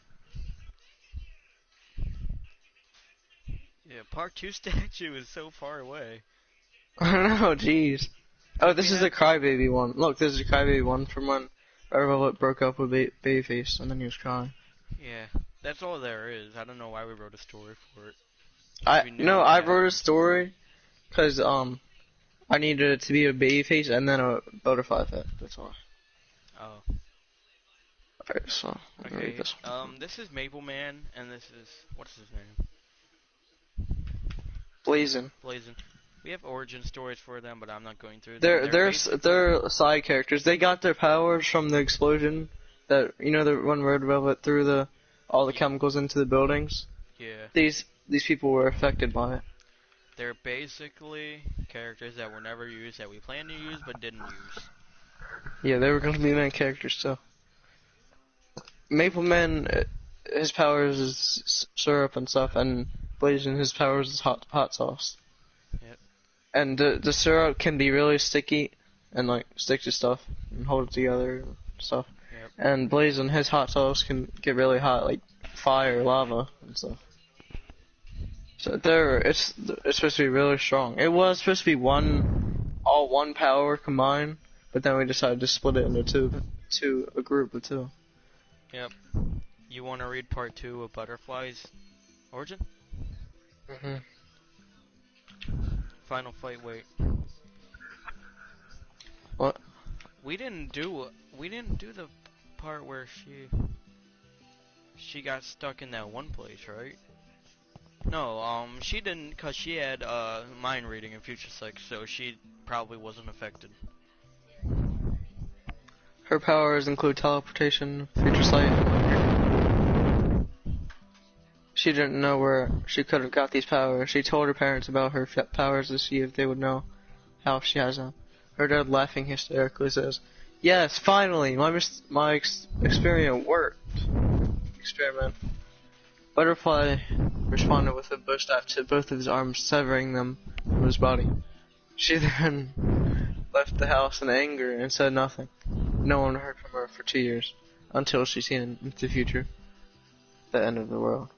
Yeah, part 2 statue is so far away. I don't know, jeez. Oh, this is the Crybaby one. Look, this is the Crybaby one from when Red Velvet broke up with Babyface, and then he was crying. Yeah, that's all there is. I don't know why we wrote a story for it. I wrote a story because I needed it to be a Babyface and then a butterfly effect. That's all. Oh. Alright, so let me read Okay. this one. This is Maple Man, and this is what's his name? Blazin. Blazin. We have origin stories for them, but I'm not going through them. They're side characters. They got their powers from the explosion that when Red Velvet threw all the chemicals into the buildings. Yeah. These people were affected by it. They're basically characters that were never used, that we planned to use but didn't use. Yeah, they were going to be main characters too. Maple Man, his powers is syrup and stuff, and Blazin, his powers is hot sauce. Yep. And the syrup can be really sticky and like stick to stuff and hold it together and stuff. Yep. And Blazin, his hot sauce can get really hot, like fire, lava, and stuff. So it's supposed to be really strong. It was supposed to be all one power combined, but then we decided to split it into a group of two. Yep. You want to read part 2 of Butterfly's origin? Mhm. Final fight. Wait. What? We didn't do the part where she got stuck in that one place, right? No, she didn't, cause she had mind reading in Future Sight, so she probably wasn't affected. Her powers include teleportation, future sight. She didn't know where she could have got these powers. She told her parents about her powers to see if they would know how she has them. Her dad, laughing hysterically, says, "Yes, finally, my experiment worked." Experiment. Butterfly responded with a bow staff to both of his arms, severing them from his body. She then left the house in anger and said nothing. No one heard from her for 2 years, until she seen into the future, the end of the world.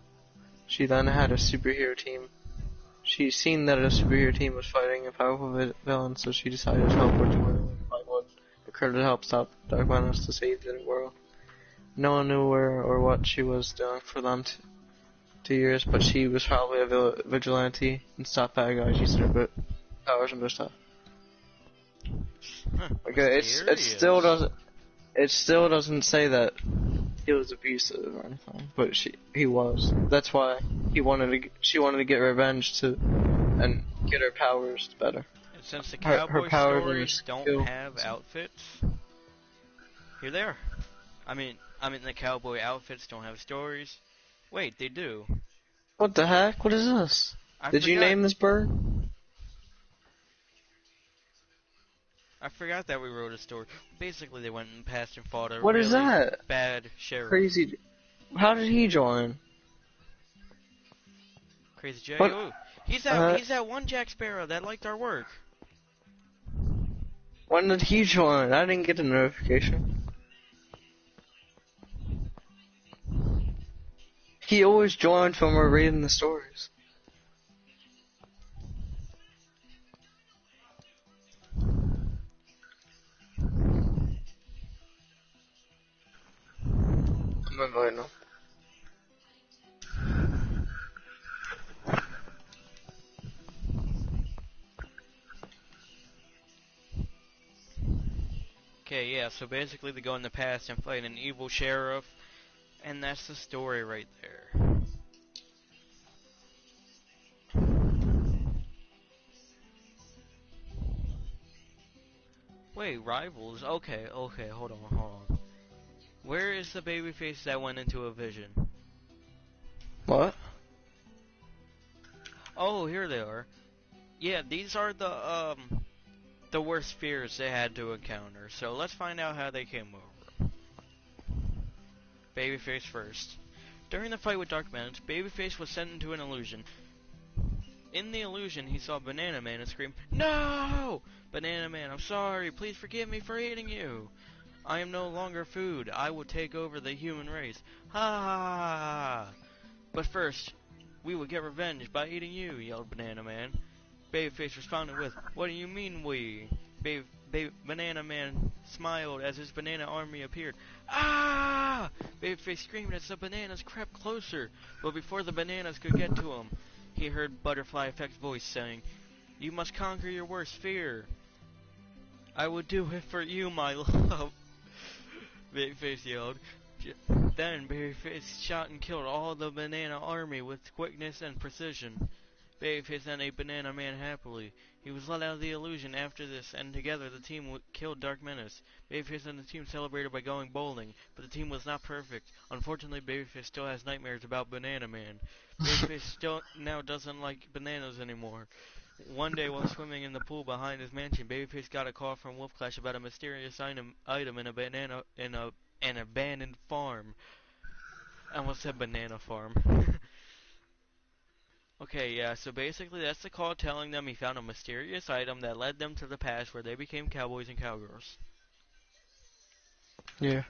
She then had a superhero team. She seen that a superhero team was fighting a powerful villain, so she decided to teleport to where Blackwood occurred to help stop Dark Menace to save the world. No one knew where or what she was doing for them 2 years, but she was probably a vigilante and stopped bad guys using her powers and stuff. Huh, Okay, it still doesn't say that he was abusive or anything, but he was. That's why she wanted to get revenge and get her powers better. And since the Her cowboy powers stories and don't have outfits, here they are. I mean the cowboy outfits don't have stories. Wait, they do. What the heck? What is this? Did you name this bird? I forgot that we wrote a story. Basically, they went past and fought a What really is that? bad sheriff. Crazy. How did he join? Crazy Jay. What? Ooh, he's that one Jack Sparrow that liked our work. When did he join? I didn't get a notification. He always joined when we're reading the stories. I'm inviting him. Okay, yeah, so basically they go in the past and fight an evil sheriff, and that's the story right there. Wait, rivals? Okay, hold on. Where is the babyface that went into a vision? What? Oh, here they are. Yeah, these are the worst fears they had to encounter. So let's find out how they came over. Babyface first. During the fight with Dark Menace, Babyface was sent into an illusion. In the illusion, he saw Banana Man and screamed, "No! Banana Man, I'm sorry. Please forgive me for eating you. I am no longer food. I will take over the human race. Ha! But first, we will get revenge by eating you," yelled Banana Man. Babyface responded with, "What do you mean we?" Banana Man smiled as his banana army appeared. Ah! Babyface screamed as the bananas crept closer, but before the bananas could get to him, he heard Butterfly Effect's voice saying, "You must conquer your worst fear. I would do it for you, my love." Babyface yelled. Then Babyface shot and killed all the banana army with quickness and precision. Babyface then ate Banana Man happily. He was let out of the illusion after this, and together the team killed Dark Menace. Babyface and the team celebrated by going bowling, but the team was not perfect. Unfortunately, Babyface still has nightmares about Banana Man. Babyface still now doesn't like bananas anymore. One day, while swimming in the pool behind his mansion, Babyface got a call from Wolf Clash about a mysterious item in an abandoned farm. I almost said banana farm. Okay, yeah, so basically that's the call telling them he found a mysterious item that led them to the past where they became cowboys and cowgirls. Yeah.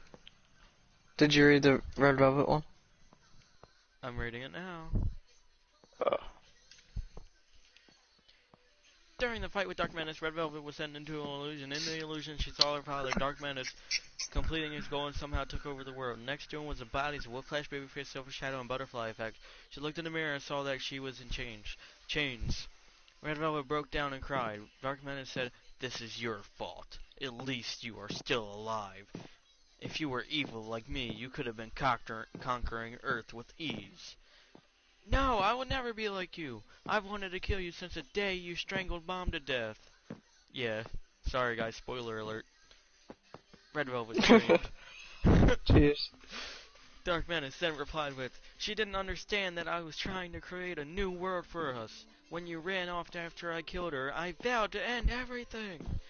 Did you read the Red Velvet one? I'm reading it now. Oh. During the fight with Dark Menace, Red Velvet was sent into an illusion. In the illusion, she saw her father, Dark Menace, completing his goal and somehow took over the world. Next to him was the bodies of Wolf Clash, Babyface, Silver Shadow, and Butterfly Effect. She looked in the mirror and saw that she was in chains. Red Velvet broke down and cried. Dark Menace said, "This is your fault. At least you are still alive. If you were evil like me, you could have been conquering Earth with ease." "No, I will never be like you. I've wanted to kill you since the day you strangled Mom to death." Yeah, sorry guys, spoiler alert. Red Velvet screamed. Jeez. Dark Menace then replied with, "She didn't understand that I was trying to create a new world for us. When you ran off after I killed her, I vowed to end everything."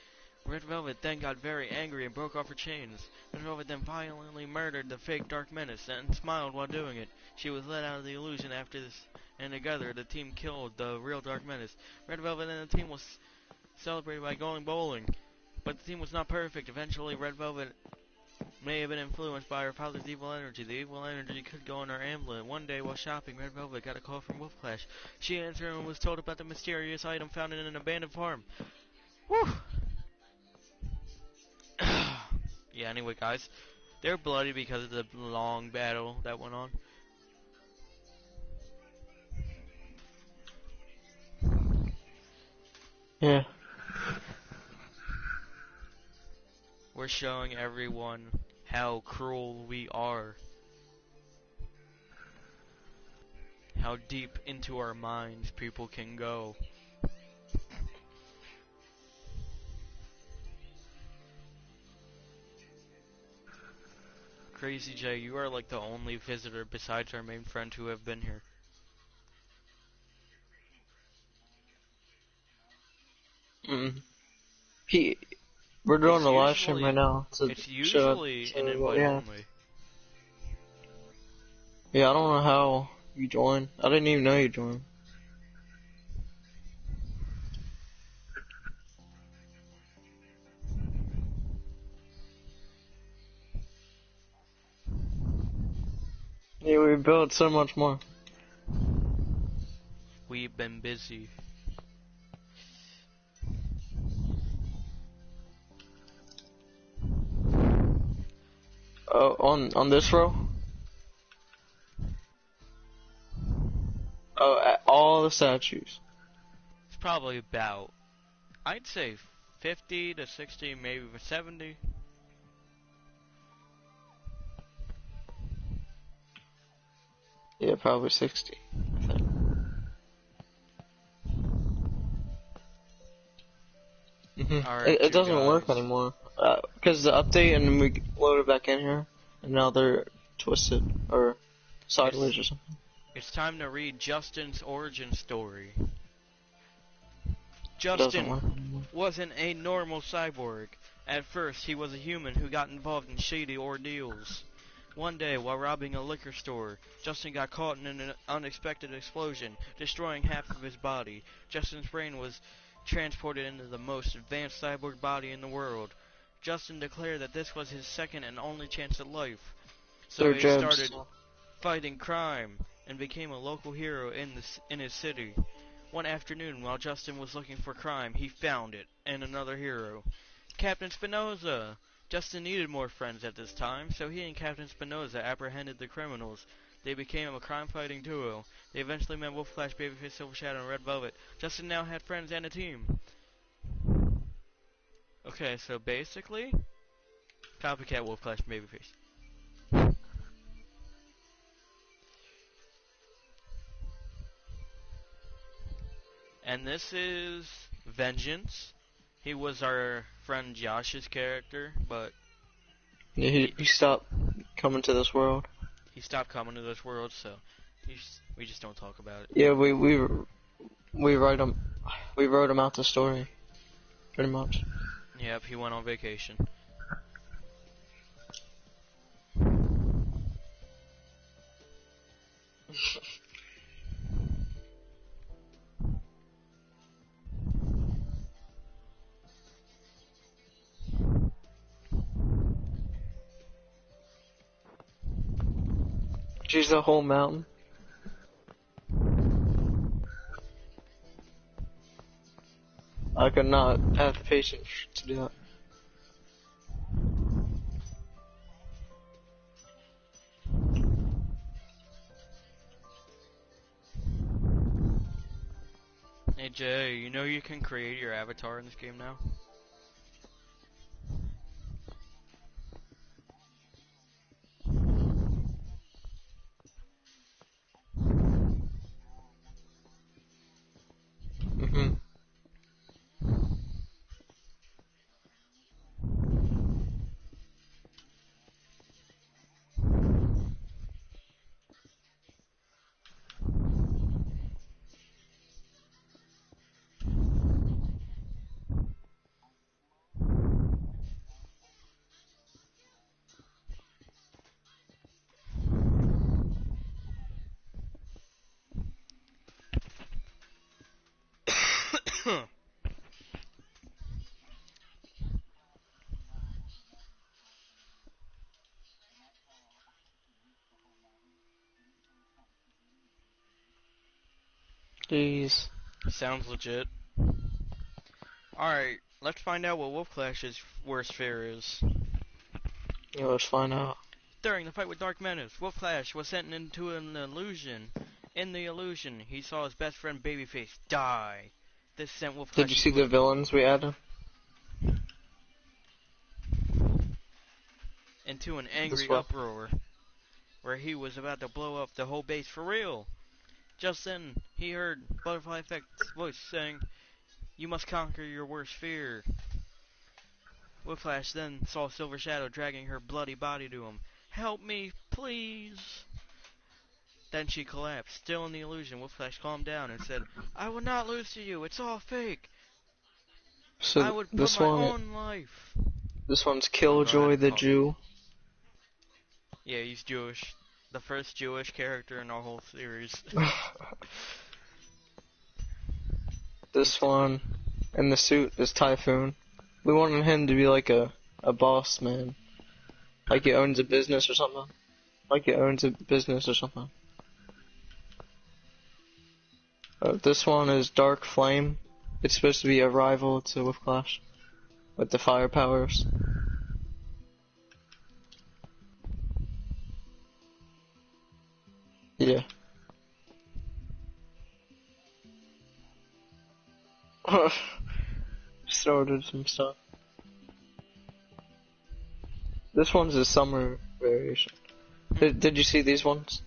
Red Velvet then got very angry and broke off her chains. Red Velvet then violently murdered the fake Dark Menace and smiled while doing it. She was let out of the illusion after this, and together the team killed the real Dark Menace. Red Velvet and the team was celebrated by going bowling, but the team was not perfect. Eventually, Red Velvet may have been influenced by her father's evil energy. The evil energy could go in her amulet. One day, while shopping, Red Velvet got a call from Wolf Clash. She answered and was told about the mysterious item found in an abandoned farm. Whew! Yeah, anyway, guys, they're bloody because of the long battle that went on. Yeah. We're showing everyone how cruel we are. How deep into our minds people can go. Crazy J, you are like the only visitor besides our main friend who have been here. He. We're doing It's a live stream right now. It's usually an invite yeah. only. Yeah, I don't know how you joined. I didn't even know you joined. Yeah, we built so much more. We've been busy. Oh, on this row? Oh, all the statues. It's probably about, I'd say 50 to 60, maybe 70. Yeah, probably 60. I think. Alright, It doesn't work guys. anymore. Because the update and we load it back in here, and now they're twisted or sideways or something. It's time to read Justin's origin story. It doesn't work Justin anymore. wasn't a normal cyborg. At first, he was a human who got involved in shady ordeals. One day, while robbing a liquor store, Justin got caught in an unexpected explosion, destroying half of his body. Justin's brain was transported into the most advanced cyborg body in the world. Justin declared that this was his second and only chance at life. So Their he jobs. started fighting crime and became a local hero in his city. One afternoon, while Justin was looking for crime, he found it, and another hero. Captain Spinoza! Justin needed more friends at this time, so he and Captain Spinoza apprehended the criminals. They became a crime-fighting duo. They eventually met Wolf Flash, Babyface, Silver Shadow, and Red Velvet. Justin now had friends and a team. Okay, so basically, copycat Wolf Flash, Babyface. And this is Vengeance. He was our friend Josh's character, but Yeah, he stopped coming to this world. he stopped coming to this world, so we just don't talk about it. Yeah, we wrote him out the story, pretty much. Yep, he went on vacation. She's a whole mountain. I could not have the patience to do that. Hey Jay, you know you can create your avatar in this game now? Mm-hmm. Jeez. Sounds legit. Alright, let's find out what Wolf Flash's worst fear is. Yeah, let's find out. During the fight with Dark Menace, Wolf Flash was sent into an illusion. In the illusion, he saw his best friend Babyface die. This sent Wolf Flash Did you see the villains we added? into an angry one. uproar, where he was about to blow up the whole base for real. Just then, he heard Butterfly Effect's voice saying, "You must conquer your worst fear." Wolf Flash then saw Silver Shadow dragging her bloody body to him. "Help me, please." Then she collapsed. Still in the illusion, Wolf Flash calmed down and said, "I will not lose to you. It's all fake. So I would put my own life." this one's Oh, go Killjoy ahead. the Oh. Jew. Yeah, he's Jewish. The first Jewish character in our whole series. This one in the suit is Typhoon. We wanted him to be like a boss man. Like he owns a business or something. This one is Dark Flame. It's supposed to be a rival to Wolf Flash with the fire powers. Yeah. Started some stuff. This one's a summer variation. Did you see these ones?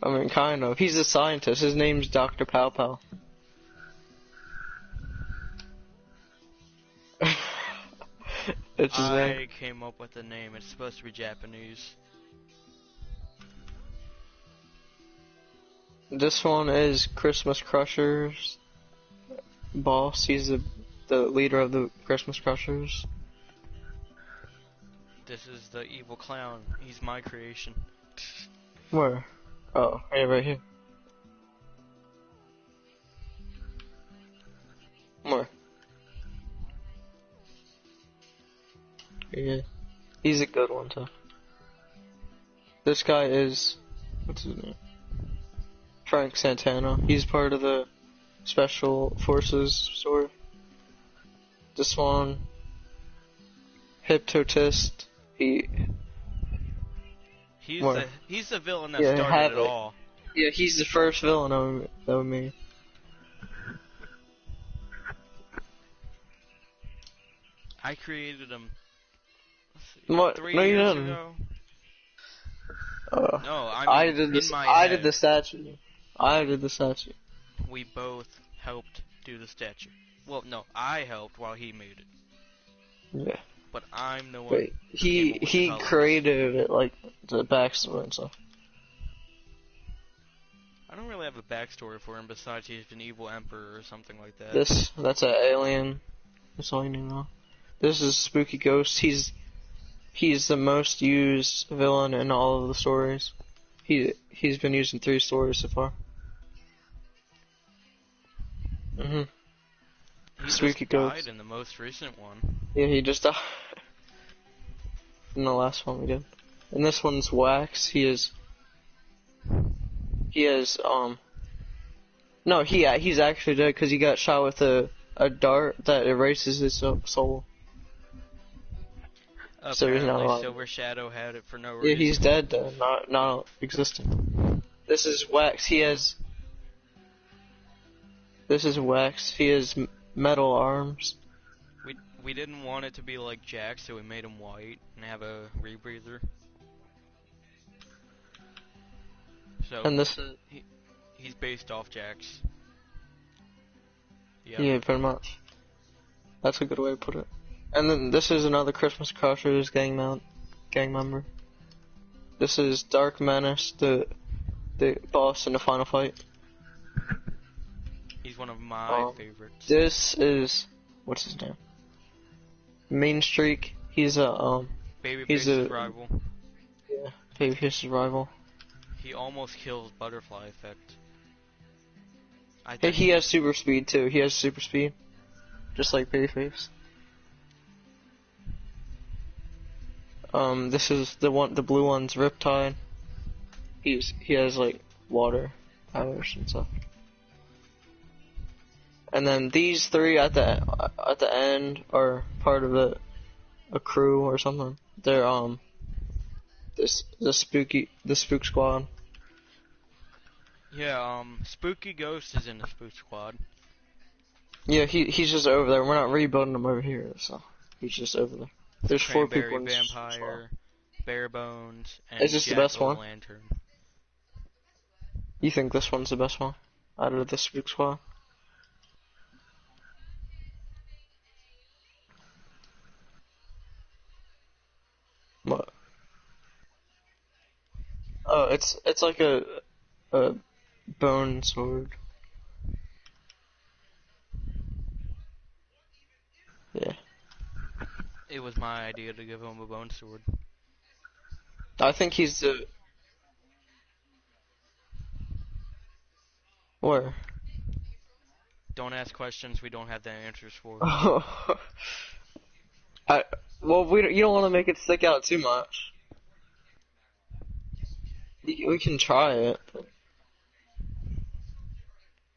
I mean, kind of. He's a scientist. His name's Dr. Pow Pow. It's his name. I came up with the name. It's supposed to be Japanese. This one is Christmas Crushers boss. He's the leader of the Christmas Crushers. This is the evil clown. He's my creation. Where? Oh, yeah, right here. Yeah, he's a good one too. This guy is, what's his name? Frank Santana. He's part of the Special Forces story. This one, Hypnotist. He's the villain that Yeah, started it Havoc. all. Yeah, he's the first villain that we made. I created him What? 3 No, you years didn't. ago. Uh, No, I I mean did this. in my I head. did the statue. I did the statue. We both helped do the statue. Well, no, I helped while he made it. Yeah. But I'm the one Wait, who came up with the he colors. created it, like the backstory and stuff. I don't really have a backstory for him besides he's an evil emperor or something like that. That's an alien. That's all you need to know. This is Spooky Ghost. He's the most used villain in all of the stories. He's been used in 3 stories so far. Mhm. He Spooky just died Ghost. in the most recent one. Yeah, he just died. In the last one we did. And this one's Wax. He has no, he's actually dead because he got shot with a dart that erases his soul. So he's not Apparently, alive. Silver Shadow had it for no reason. Yeah, he's dead though, not existing. This is Wax. This is Wax. He has metal arms. We didn't want it to be like Jack, so we made him white and have a rebreather. So And this is he's based off Jack's. Yep. yeah, pretty much. That's a good way to put it. And then this is another Christmas Crushers gang member. This is Dark Menace, the boss in the final fight. He's one of my favorites. This is what's his name? Mean Streak. He's a Babyface's rival. Yeah, Babyface's rival. He almost kills Butterfly Effect. Hey, he has super speed too. He has super speed, just like Babyface. This is the blue one's Riptide. He has like water powers and stuff. And then these 3 at the end are part of a crew or something. They're the Spook Squad. Yeah, Spooky Ghost is in the Spook Squad. Yeah, he's just over there. We're not rebuilding him over here, so he's just over there. There's 4 people in this Vampire, Bare Bones, and Is this the best one? Lantern. You think this one's the best one out of the Spook Squad? What? Oh, it's like a bone sword. Yeah. It was my idea to give him a bone sword. I think he's the... Where? Don't ask questions we don't have the answers for. Well, you don't want to make it stick out too much. We can try it.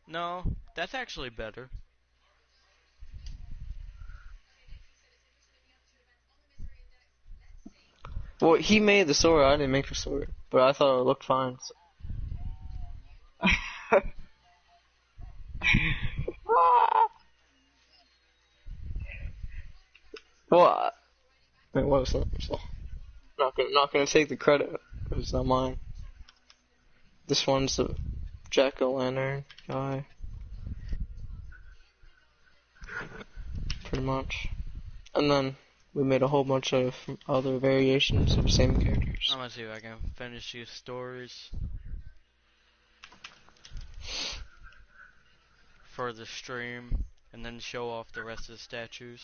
No, that's actually better. Well, he made the sword, I didn't make the sword. But I thought it looked fine. So. Well, wait, what was that? So, not gonna take the credit. It's not mine. This one's the Jack-o'-lantern guy. Pretty much. And then we made a whole bunch of other variations of the same characters. I'm gonna see if I can finish these stories for the stream and then show off the rest of the statues.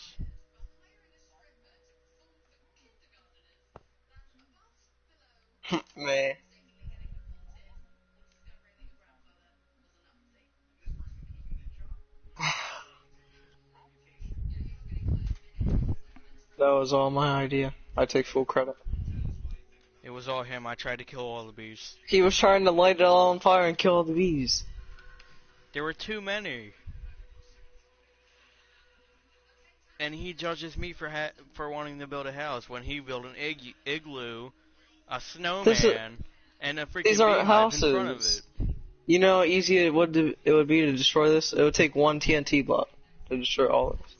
Man. That was all my idea. I take full credit. It was all him. I tried to kill all the bees. He was trying to light it all on fire and kill all the bees. There were too many. And he judges me for wanting to build a house when he built an igloo, a snowman, and a freaking These aren't beehive in front of houses. it. You know how easy it would be to destroy this? It would take one TNT block to destroy all of this.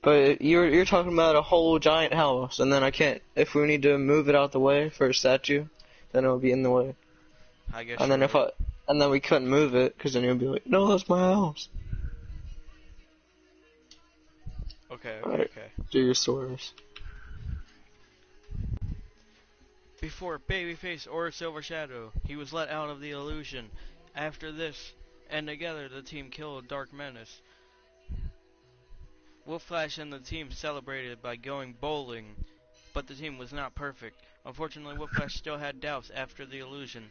But you're talking about a whole giant house, and then I can't. If we need to move it out the way for a statue, then it would be in the way. I guess. And then and then we couldn't move it, because then you'd be like, no, that's my house. Okay. Right. Do your stories. Before Babyface or Silver Shadow, he was let out of the illusion. After this, and together the team killed Dark Menace. Wolf Flash and the team celebrated by going bowling, but the team was not perfect. Unfortunately, Wolf Flash still had doubts after the illusion.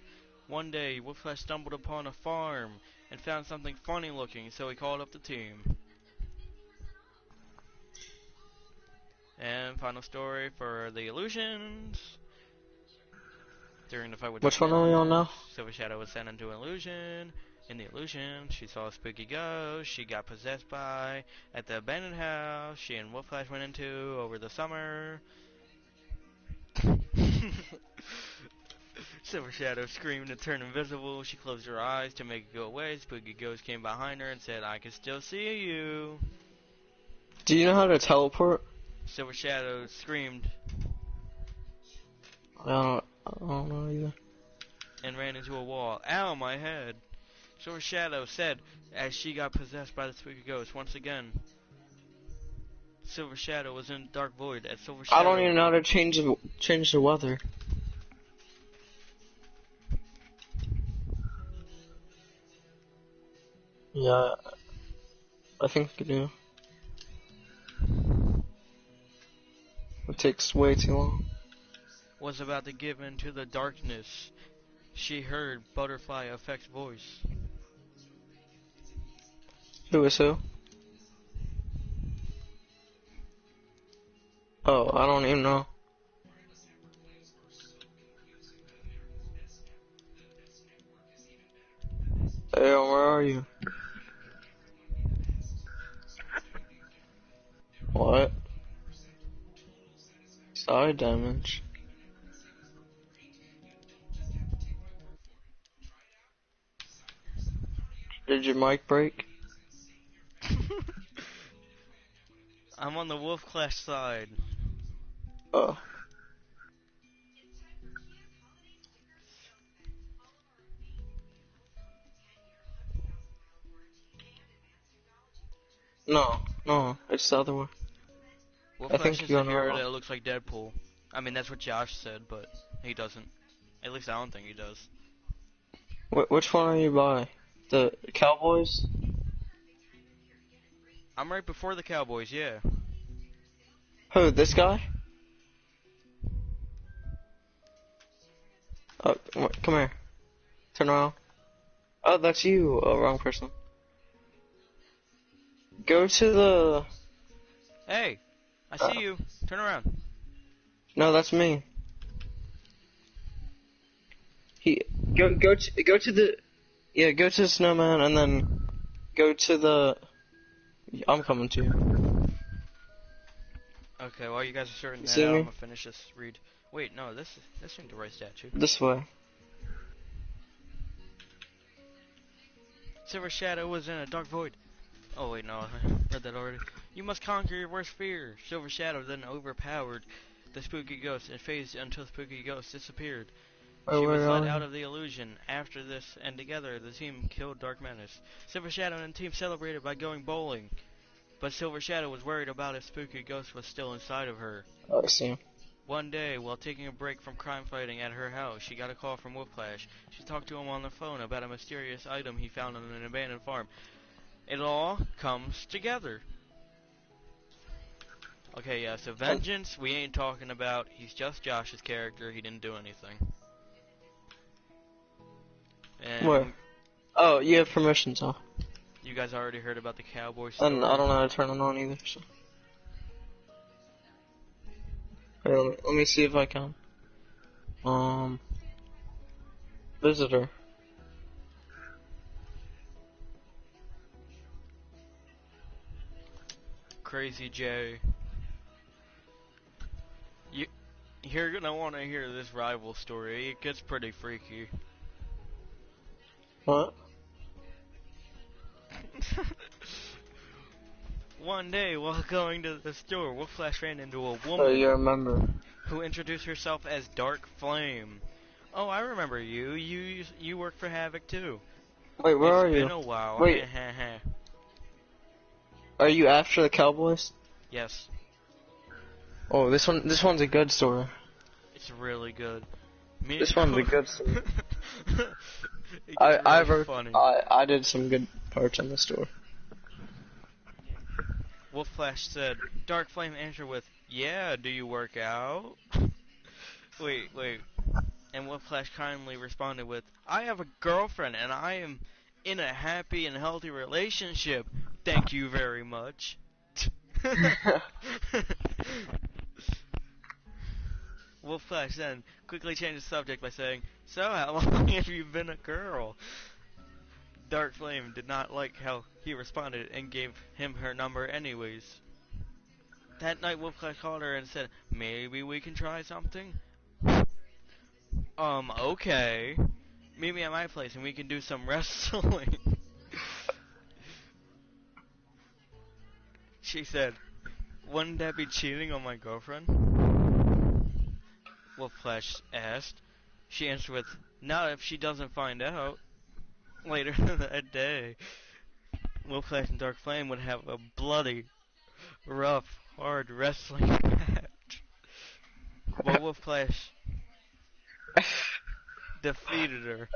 One day, Wolf Flash stumbled upon a farm and found something funny looking, so he called up the team. And final story for the illusions. During the fight with Which one are we on now? Silver Shadow was sent into an illusion. In the illusion, she saw a spooky ghost she got possessed by at the abandoned house she and Wolf Flash went into over the summer. Silver Shadow screamed and turned invisible. She closed her eyes to make it go away. Spooky ghost came behind her and said, "I can still see you." Do you know how to teleport? Silver Shadow screamed I don't know either. and ran into a wall. Ow, my head. Silver Shadow said as she got possessed by the spooky ghost. Once again, Silver Shadow was in dark void. At Silver Shadow, I don't even know how to change the weather. Yeah, I think we do. It takes way too long. was about to give in to the darkness. She heard Butterfly Effect's voice. Who is who? Oh, I don't even know. Hey, where are you? What? Side damage. Did your mic break? I'm on the Wolf Clash side. Oh. No, it's the other one. Wolf I Clash think is you're a on the hero wrong. that looks like Deadpool. I mean, that's what Josh said, but he doesn't. At least I don't think he does. Which one are you by? The Cowboys? I'm right before the Cowboys, yeah. Who, this guy? Oh, come here. Turn around. Oh, that's you. Oh, wrong person. Go to the... Hey, I see you. Turn around. No, that's me. Go to the... Yeah, go to the snowman and then go to the... I'm coming to you. Okay, while you guys are sorting that See out, me? I'm gonna finish this read. Wait, no, this ain't the right statue. This way. Silver Shadow was in a dark void. Oh wait, no, I read that already. You must conquer your worst fear. Silver Shadow then overpowered the spooky ghost and phased until the spooky ghost disappeared. Oh, She was where let are out you? of the illusion. After this, and together, the team killed Dark Menace. Silver Shadow and the team celebrated by going bowling. But Silver Shadow was worried about if spooky ghost was still inside of her. Oh, I see him. One day, while taking a break from crime fighting at her house, she got a call from Wolf Flash. She talked to him on the phone about a mysterious item he found on an abandoned farm. It all comes together. Okay, yeah, so Vengeance, we ain't talking about. He's just Josh's character. He didn't do anything. And Where? Oh, you have permissions off. you guys already heard about the Cowboy story. And I don't know how to turn it on either, so. Wait, let me see if I can. Visitor. Crazy J. You're gonna want to hear this rival story. It gets pretty freaky. What? One day, while going to the store, Wolf Flash ran into a Oh, woman you remember. who introduced herself as Dark Flame. Oh, I remember you. You work for Havoc too. Wait, where are It's you? been a while. Wait. Are you after the Cowboys? Yes, Oh, this one's a good story. it's really good. This one's a good story. It I gets really wrote. funny. I did some good parts in the story. Wolf Flash said, Dark Flame answered with, "Yeah, do you work out?" Wait. And Wolf Flash kindly responded with, "I have a girlfriend and I am in a happy and healthy relationship. Thank you very much." Wolf Flash then quickly changed the subject by saying, "So, how long have you been a girl?" Dark Flame did not like how he responded and gave him her number anyways. That night, Wolf Flash called her and said, "Maybe we can try something?" Okay. Meet me at my place and we can do some wrestling." She said, "Wouldn't that be cheating on my girlfriend?" Wolf Flash asked. She answered with, "Not if she doesn't find out." Later that day, Wolf Flash and Dark Flame would have a bloody, rough, hard wrestling match. But Wolf Flash defeated her,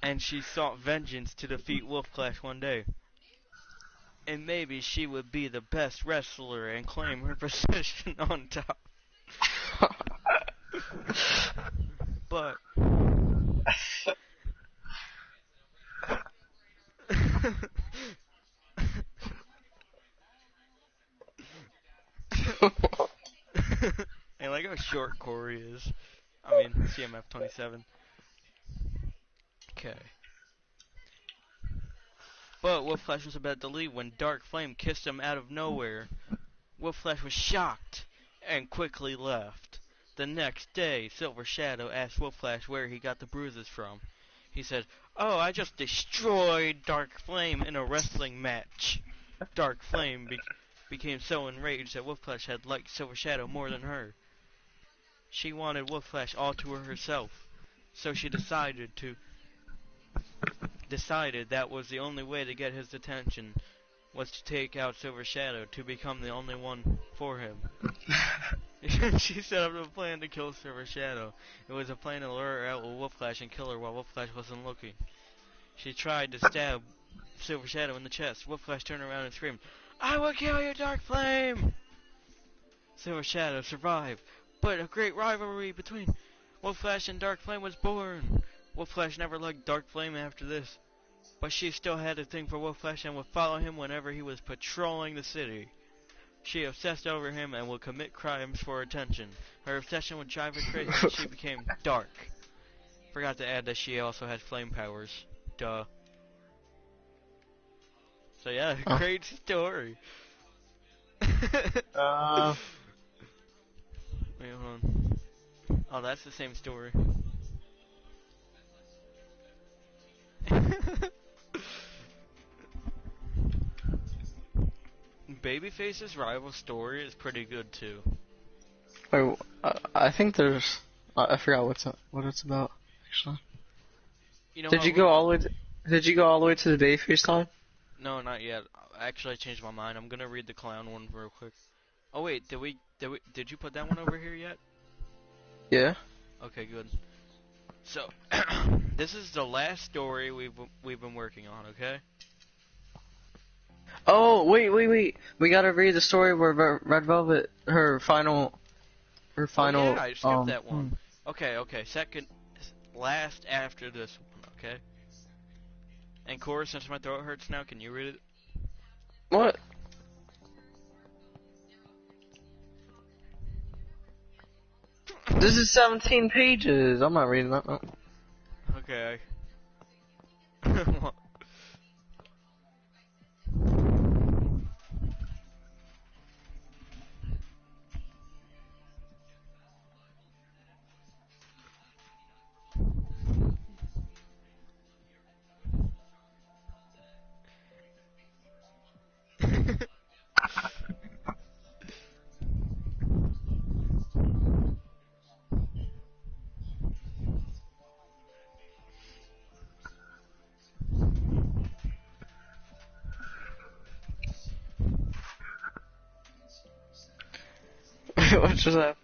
and she sought vengeance to defeat Wolf Flash one day. And maybe she would be the best wrestler and claim her position on top. But I like how short Corey is. I mean, CMF 27. Okay. But Wolf Flash was about to leave when Dark Flame kissed him out of nowhere. Wolf Flash was shocked and quickly left. The next day, Silver Shadow asked Wolf Flash where he got the bruises from. He said, "Oh, I just destroyed Dark Flame in a wrestling match." Dark Flame became so enraged that Wolf Flash had liked Silver Shadow more than her. She wanted Wolf Flash all to herself, so she decided that was the only way to get his attention, was to take out Silver Shadow to become the only one for him. She set up a plan to kill Silver Shadow. It was a plan to lure her out with Wolf Flash and kill her while Wolf Flash wasn't looking. She tried to stab Silver Shadow in the chest. Wolf Flash turned around and screamed, "I will kill you, Dark Flame!" Silver Shadow survived, but a great rivalry between Wolf Flash and Dark Flame was born. Wolf Flash never liked Dark Flame after this, but she still had a thing for Wolf Flash and would follow him whenever he was patrolling the city. She obsessed over him and would commit crimes for attention. Her obsession would drive her crazy and she became dark. Forgot to add that she also had flame powers. Duh. So yeah, Oh. great story. Wait, hold on. Oh, that's the same story. Babyface's rival story is pretty good too. Wait, I think there's. I forgot what it's about. Actually, You know did how you go all the way? Did you go all the way to the Babyface time? No, not yet. Actually, I changed my mind. I'm gonna read the clown one real quick. Oh wait, did you put that one over here yet? Yeah. Okay, good. So, this is the last story we've been working on. Okay. Oh wait. We gotta read the story where Red Velvet her final. Oh yeah, I skipped that one. Okay. Second, last after this one. Okay. And Cora, since my throat hurts now, can you read it? What? This is 17 pages. I'm not reading that. No. Okay. What just happened?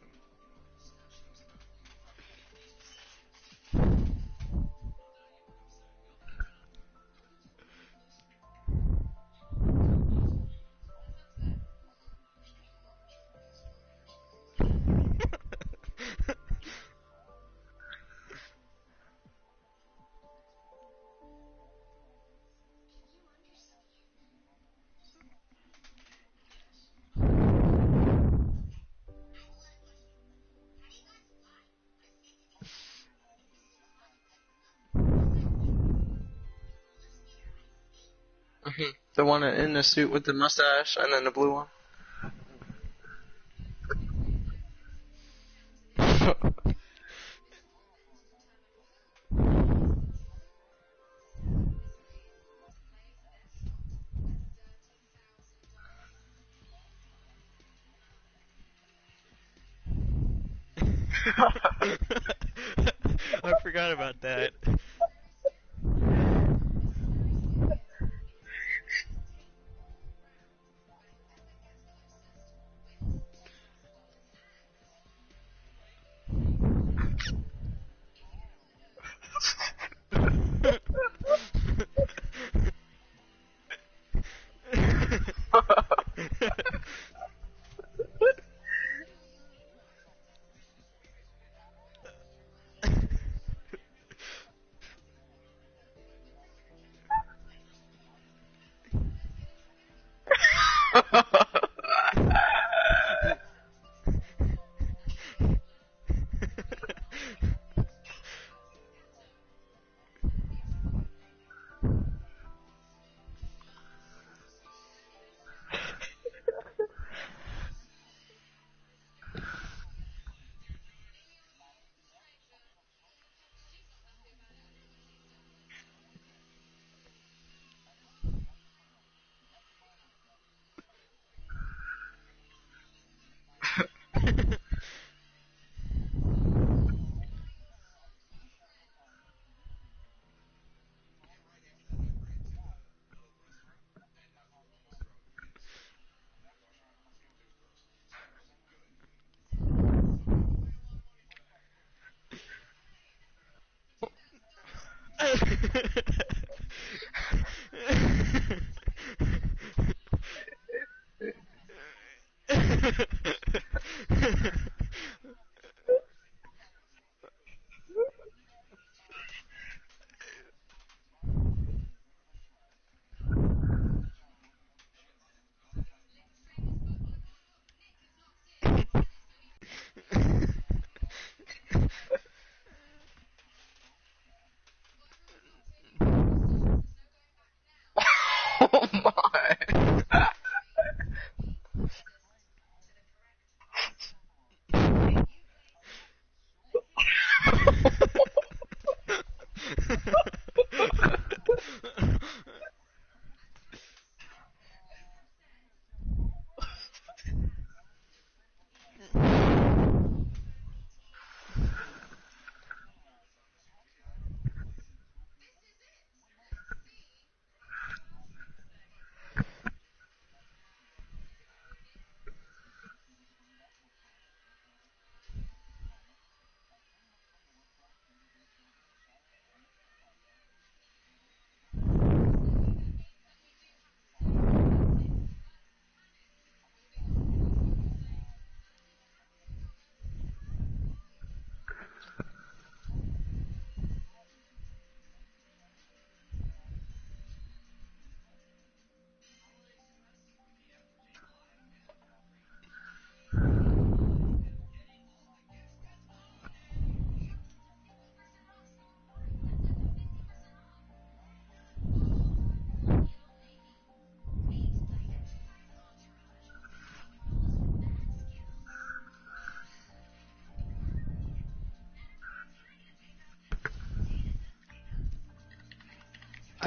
The one in the suit with the mustache and then the blue one. I forgot about that.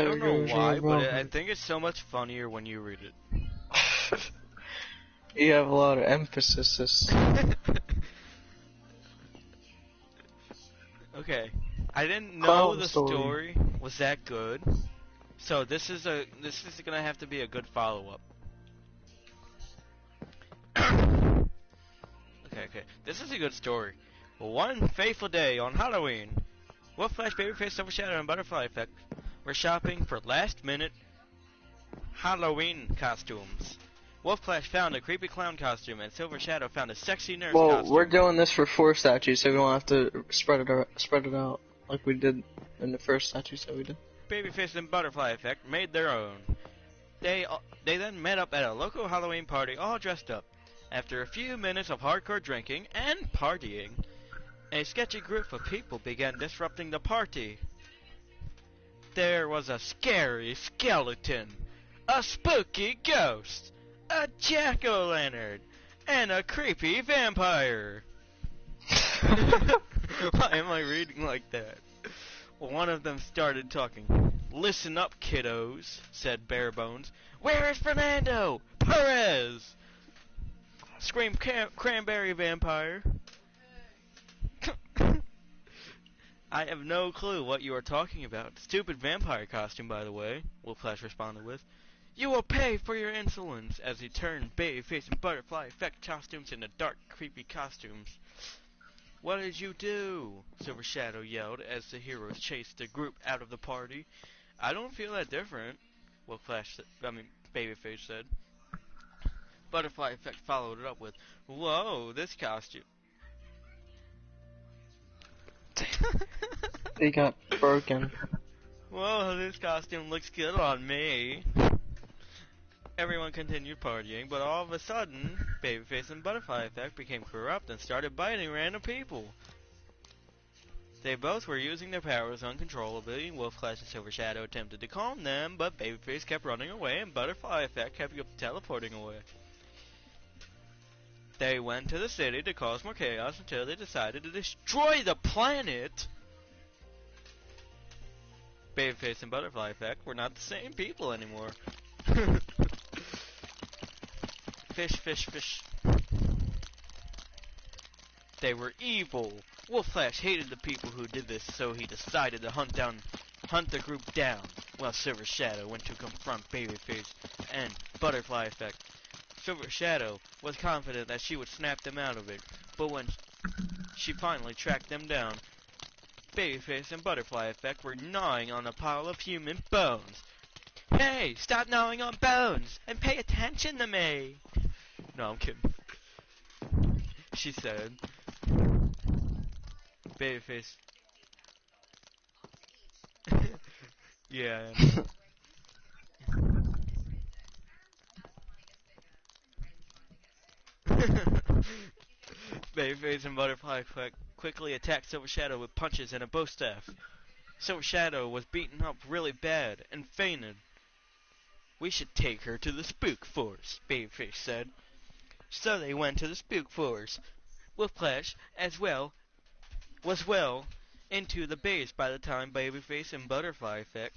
I don't There know goes your why, but I brother. think it's so much funnier when you read You have a lot of emphasis. it. Okay. I didn't know Clown the story. story was that good. So this is gonna have to be a good follow up. Okay. This is a good story. One fateful day on Halloween, Wolf Flash, Babyface, Silver Shadow, and Butterfly Effect were shopping for last minute Halloween costumes. Wolf Flash found a creepy clown costume, and Silver Shadow found a sexy nurse Well, we're costume. doing this for 4 statues, so we don't have to spread it out like we did in the first statues that we did. Babyface and Butterfly Effect made their own. They then met up at a local Halloween party all dressed up. After a few minutes of hardcore drinking and partying, a sketchy group of people began disrupting the party. There was a scary skeleton, a spooky ghost, a jack-o'-lantern, and a creepy vampire. Why am I reading like that? One of them started talking. "Listen up, kiddos," said Barebones. "Where is Fernando? Perez!" Screamed Cranberry Vampire. "I have no clue what you are talking about. Stupid vampire costume, by the way," Wolf Flash responded with. "You will pay for your insolence," as he turned Babyface and Butterfly Effect costumes into dark, creepy costumes. "What did you do?" Silver Shadow yelled as the heroes chased the group out of the party. "I don't feel that different," Babyface said. Butterfly Effect followed it up with, "Whoa, this costume." They got broken. "Whoa, this costume looks good on me." Everyone continued partying, but all of a sudden, Babyface and Butterfly Effect became corrupt and started biting random people. They both were using their powers uncontrollably. Wolf Flash and Silver Shadow attempted to calm them, but Babyface kept running away and Butterfly Effect kept teleporting away. They went to the city to cause more chaos until they decided to destroy the planet. Babyface and Butterfly Effect were not the same people anymore. Fish. They were evil. Wolf Flash hated the people who did this, so he decided to hunt the group down, while Silver Shadow went to confront Babyface and Butterfly Effect. Silver Shadow was confident that she would snap them out of it, but when she finally tracked them down, Babyface and Butterfly Effect were gnawing on a pile of human bones. "Hey, stop gnawing on bones and pay attention to me!" No, I'm kidding. She said. Babyface. Yeah. Babyface and Butterfly Effect quickly attacked Silver Shadow with punches and a bow staff. Silver Shadow was beaten up really bad and fainted. "We should take her to the Spook Force," Babyface said. So they went to the Spook Force. Wolf Flash, as well, was well into the base by the time Babyface and Butterfly Effect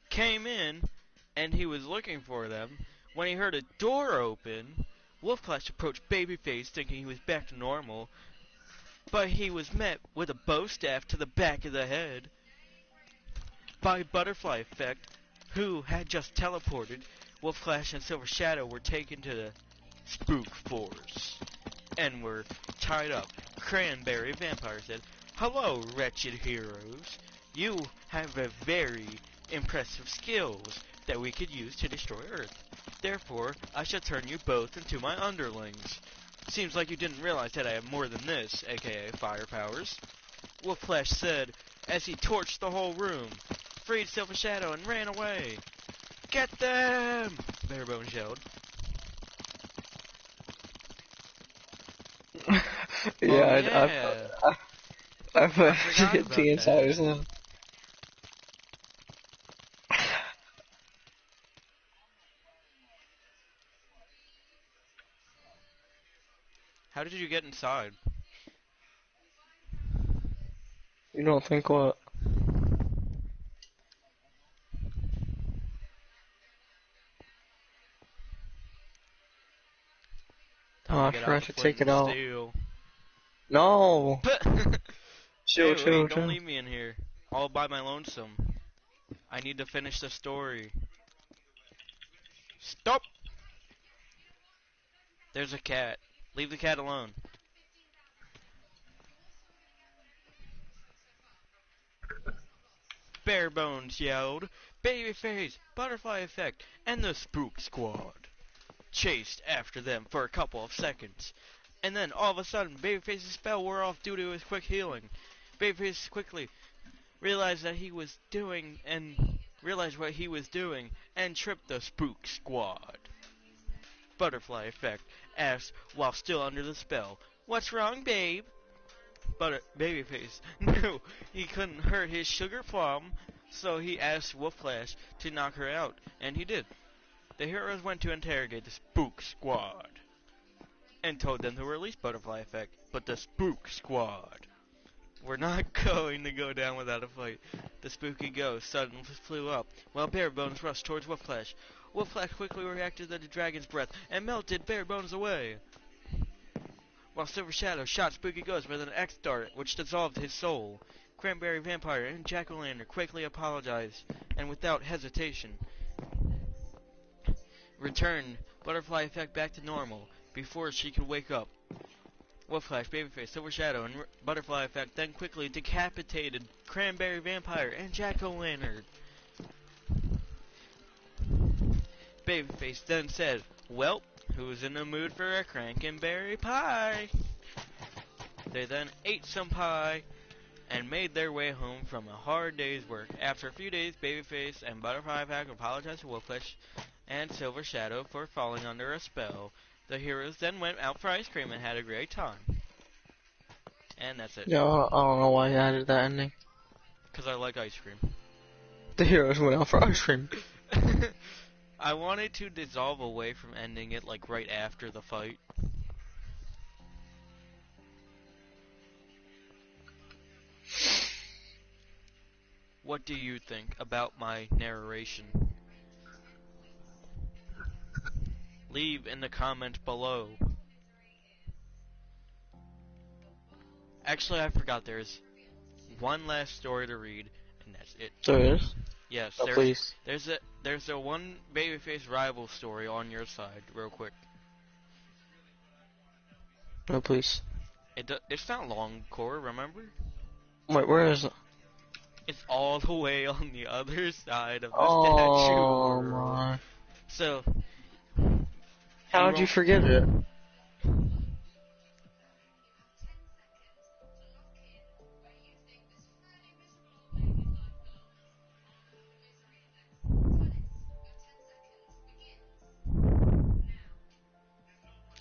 came in, and he was looking for them. When he heard a door open, Wolf Flash approached Babyface thinking he was back to normal, but he was met with a bow staff to the back of the head by Butterfly Effect, who had just teleported. Wolf Flash and Silver Shadow were taken to the Spook Force and were tied up. Cranberry Vampire said, "Hello, wretched heroes. You have a very impressive skills that we could use to destroy Earth. Therefore, I shall turn you both into my underlings. Seems like you didn't realize that I have more than this, aka fire powers." Wolf Flash said as he torched the whole room, freed Silver Shadow, and ran away. "Get them!" Barebones yelled. Yeah, Yeah. I I forgot hit about the inside that. as well. How did you get inside? You don't think what? to take it out. Steel. No! Hey, Chill. wait, don't leave me in here. All by my lonesome. I need to finish the story. Stop! There's a cat. Leave the cat alone. Bare Bones yelled, Babyface, Butterfly Effect, and the Spook Squad chased after them for a couple of seconds. And then, all of a sudden, Babyface's spell wore off due to his quick healing. Babyface quickly realized what he was doing and tripped the Spook Squad. Butterfly Effect asked while still under the spell, "What's wrong, babe?" Babyface knew he couldn't hurt his sugar plum, so he asked Wolf Flash to knock her out, and he did. The heroes went to interrogate the Spook Squad and told them to release Butterfly Effect, but the Spook Squad were not going to go down without a fight. The spooky ghost suddenly flew up, while Bare Bones rushed towards Wolf Flash. Wolf Flash quickly reacted to the dragon's breath and melted Bare Bones away, while Silver Shadow shot Spooky Ghost with an X dart, which dissolved his soul. Cranberry Vampire and Jack-O-Lantern quickly apologized, and without hesitation, returned Butterfly Effect back to normal before she could wake up. Wolf Flash, Babyface, Silver Shadow, and Butterfly Effect then quickly decapitated Cranberry Vampire and Jack-O-Lantern. Babyface then said, "Well, who's in the mood for a cranberry pie?" They then ate some pie and made their way home from a hard day's work. After a few days, Babyface and Butterfly Effect apologized to Wolffish and Silver Shadow for falling under a spell. The heroes then went out for ice cream and had a great time. And that's it. Yeah, I don't know why you added that ending. Because I like ice cream. The heroes went out for ice cream. I wanted to dissolve away from ending it like right after the fight. What do you think about my narration? Leave in the comments below. Actually, I forgot there's one last story to read, and that's it. There is? Yes, Oh, please. there's a one Babyface rival story on your side, real quick. No, please. It's not long, Core, remember? Wait, where is it? It's all the way on the other side of the Oh statue. my. So, How did you forget it?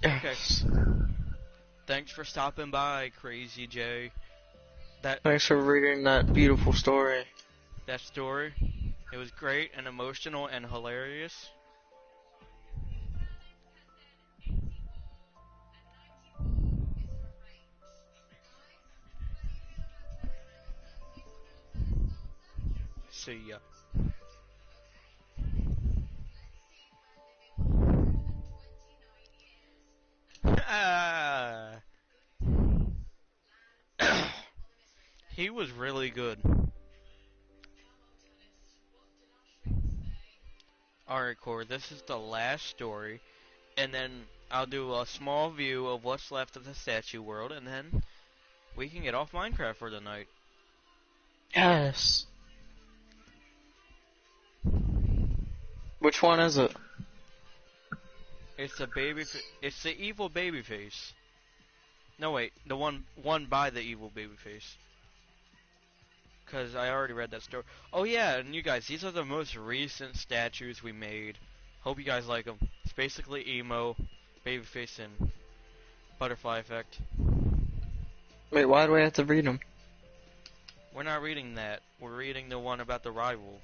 okay. Thanks for stopping by, Crazy J. Thanks for reading that beautiful story. That story, it was great and emotional and hilarious. See ya. He was really good. Alright, Core, this is the last story, and then I'll do a small view of what's left of the statue world, and then we can get off Minecraft for the night. Yes. Which one is it? It's it's the evil Babyface. No wait, the one by the evil Babyface. Cause I already read that story. Oh yeah, and you guys, these are the most recent statues we made. Hope you guys like them. It's basically emo, Babyface, and Butterfly Effect. Wait, why do I have to read them? We're not reading that. We're reading the one about the rival.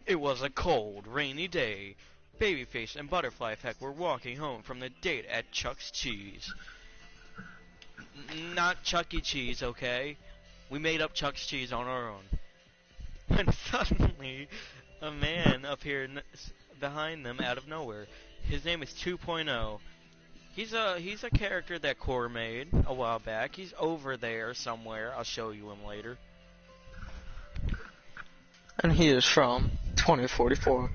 It was a cold, rainy day. Babyface and Butterfly Effect were walking home from the date at Chuck's Cheese. Not Chuck E. Cheese, okay? We made up Chuck's Cheese on our own. When suddenly, a man appeared behind them out of nowhere. His name is 2.0. He's a character that Core made a while back. He's over there somewhere. I'll show you him later. And he is from 2044.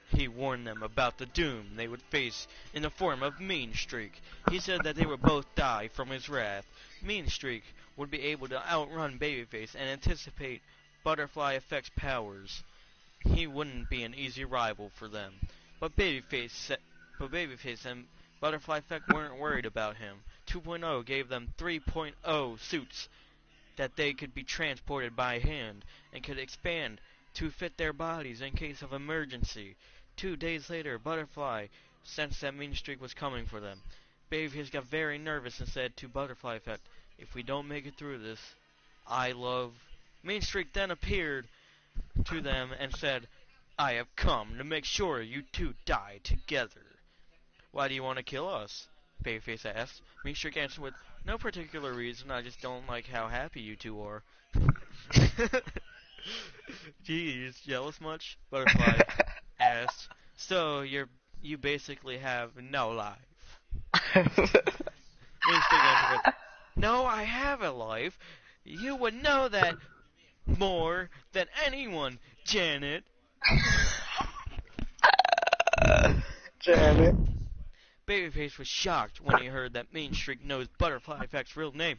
He warned them about the doom they would face in the form of Mean Streak. He said that they would both die from his wrath. Mean Streak would be able to outrun Babyface and anticipate Butterfly Effect's powers. He wouldn't be an easy rival for them. But Babyface and Butterfly Effect weren't worried about him. 2.0 gave them 3.0 suits that they could be transported by hand and could expand to fit their bodies in case of emergency. 2 days later, Butterfly sensed that Mean Streak was coming for them. Babyface got very nervous and said to Butterfly Effect, "If we don't make it through this, I love..." Mean Streak then appeared to them and said, "I have come to make sure you two die together." "Why do you want to kill us?" Babyface asked. Mean Streak answered with, "No particular reason, I just don't like how happy you two are." Geez, jealous much? Butterfly asked. "So you basically have no life." Mean Streak answered with, "No, I have a life. You would know that more than anyone, Janet." Janet. Babyface was shocked when he heard that Mean Streak knows Butterfly Effect's real name.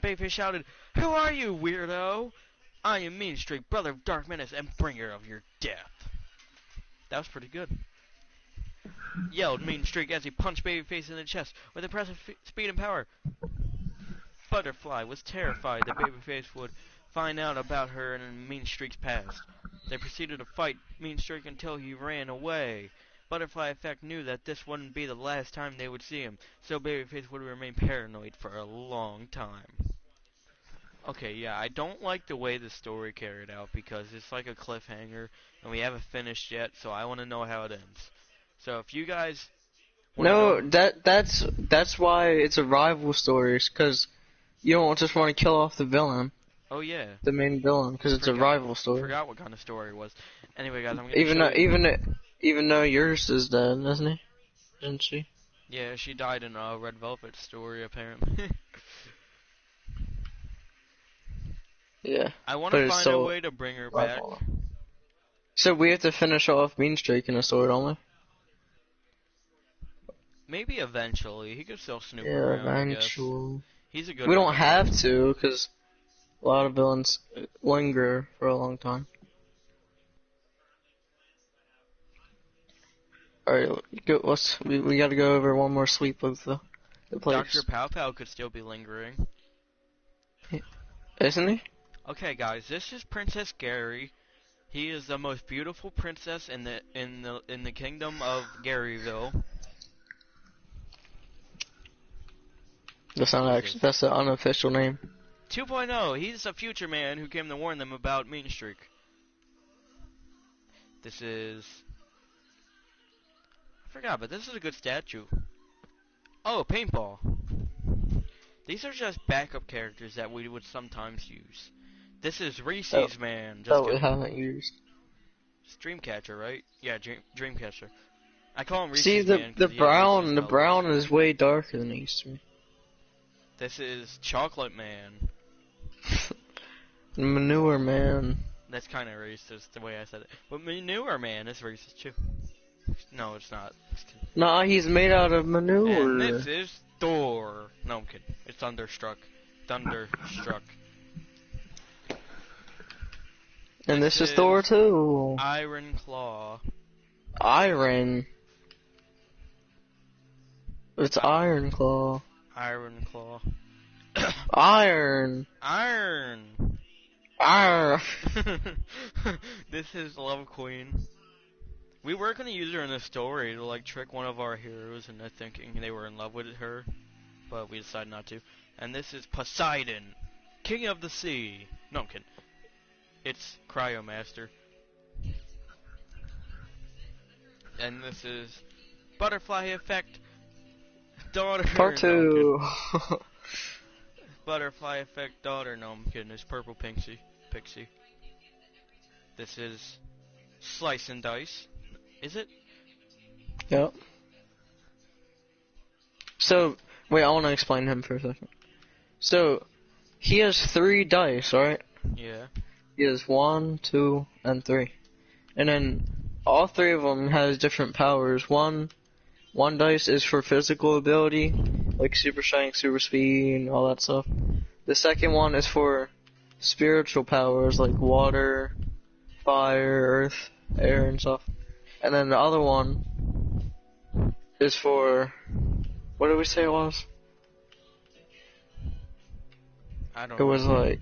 Babyface shouted, "Who are you, weirdo?" "I am Mean Streak, brother of Dark Menace and bringer of your death." That was pretty good. Yelled Mean Streak as he punched Babyface in the chest with impressive speed and power. Butterfly was terrified that Babyface would find out about her and Mean Streak's past. They proceeded to fight Mean Streak until he ran away. Butterfly Effect knew that this wouldn't be the last time they would see him, so Babyface would remain paranoid for a long time. Okay, yeah, I don't like the way the story carried out because it's like a cliffhanger, and we haven't finished yet, so I want to know how it ends. So if you guys No, that's why it's a rival story, because you don't just want to kill off the villain, Oh yeah, the main villain, because it's a rival story. forgot what kind of story it was. Anyway, guys, I'm gonna show you. Even though yours is dead, isn't he? Isn't she? Yeah, she died in a Red Velvet story apparently. Yeah. I want But to it's find a still way to bring her back. rival. So we have to finish off Mean Streak in a story, don't we? Maybe eventually. He could still snoop Yeah, around, I guess. eventually. He's a good We don't looking have villain. to, because a lot of villains linger for a long time. Alright, we gotta go over one more sweep of the place. Dr. Pow Pow could still be lingering. Isn't he? Okay, guys, this is Princess Gary. He is the most beautiful princess in the kingdom of Garyville. That's not actually, that's the unofficial name. 2.0, he's a future man who came to warn them about Mean Streak. This is... I forgot, but this is a good statue. Oh, paintball. These are just backup characters that we would sometimes use. This is Reese's Man. Just That we kidding. haven't used. It's Dreamcatcher, right? Yeah, Dreamcatcher. I call him Reese's See, Man. 'cause the he has brown, Reese's the colors. brown is way darker than it used to be. This is Chocolate Man. Manure Man. That's kind of racist the way I said it. But Manure Man is racist too. No, it's not. Nah, he's made out of manure. And this is Thor. No, I'm kidding. It's Thunderstruck. Thunderstruck. And this is is Thor too. Iron Claw. Iron. It's Iron Claw. Iron Claw. Iron. Iron. Arr. This is Love Queen. We were gonna use her in the story to like trick one of our heroes into thinking they were in love with her, but we decided not to. And this is Poseidon, King of the Sea. No, I'm kidding. It's Cryomaster. And this is Butterfly Effect Daughter. Part No, I'm kidding. 2. Butterfly Effect Daughter. No, I'm kidding. It's Purple Pixie. This is Slice and Dice. Is it? Yep. So, wait, I want to explain him for a second. So, he has 3 dice, right? Yeah. He has 1, 2, and 3. And then all 3 of them has different powers. One dice is for physical ability, like super strength, super speed, and all that stuff. The second one is for spiritual powers, like water, fire, earth, air, and stuff. And then the other one is for, what did we say it was? I don't It know. was like,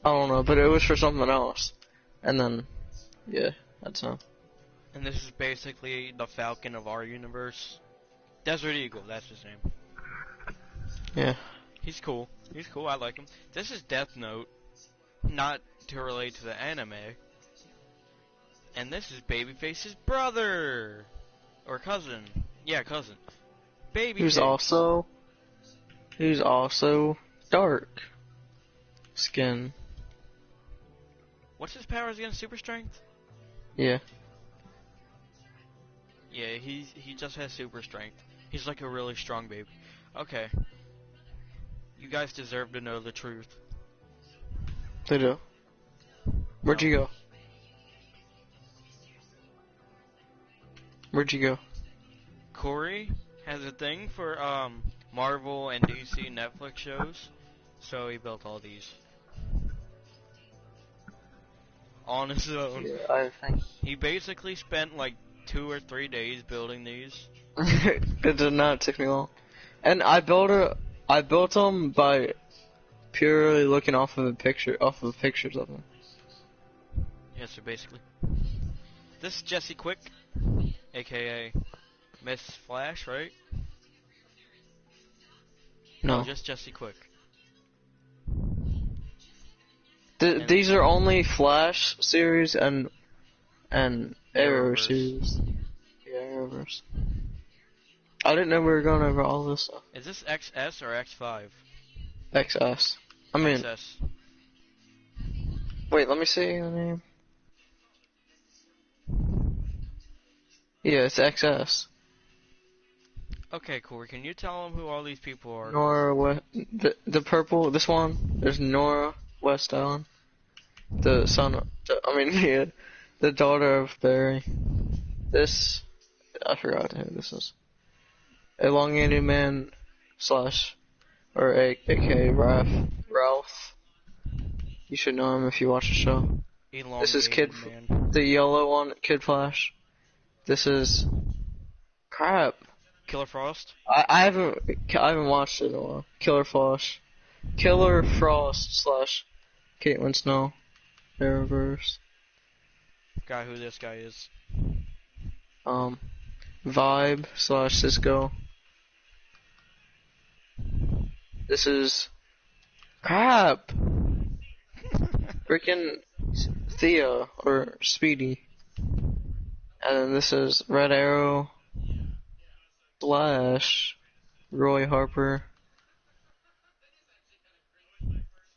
I don't know, but it was for something else. And then, yeah, that's him. And this is basically the Falcon of our universe. Desert Eagle, that's his name. Yeah. He's cool. He's cool, I like him. This is Death Note, not to relate to the anime. And this is Babyface's brother! Or cousin. Yeah, cousin. Babyface. Who's also dark skin. What's his powers again? Super strength? Yeah. Yeah, he just has super strength. He's like a really strong baby. Okay. You guys deserve to know the truth. They do. Where'd you go? Where'd you go? Corey has a thing for Marvel and DC Netflix shows, so he built all these on his own. Yeah, I think. He basically spent like 2 or 3 days building these. It did not take me long. And I built them by purely looking off of pictures of them. Yeah, so basically. This is Jesse Quick, aka Miss Flash, right? No. Just Jesse Quick. These are only Flash series and Arrow Arrowverse. series. Yeah, Arrowverse. I didn't know we were going over all this stuff. Is this XS or X5? XS. I mean, XS. wait, let me see the name. Yeah, it's XS. Okay, Corey, can you tell them who all these people are? Nora, the purple, this one, there's Nora West Allen. The the daughter of Barry. This, I forgot who this is. Elongated Man / or aka Ralph. You should know him if you watch the show. This is Man. the yellow one, Kid Flash. This is, crap. Killer Frost? I haven't watched it in a while. Killer Frost / Caitlin Snow. Arrowverse. Guy who this guy is. Vibe / Cisco. This is, crap. Freaking Thea or Speedy. And then this is Red Arrow / Roy Harper.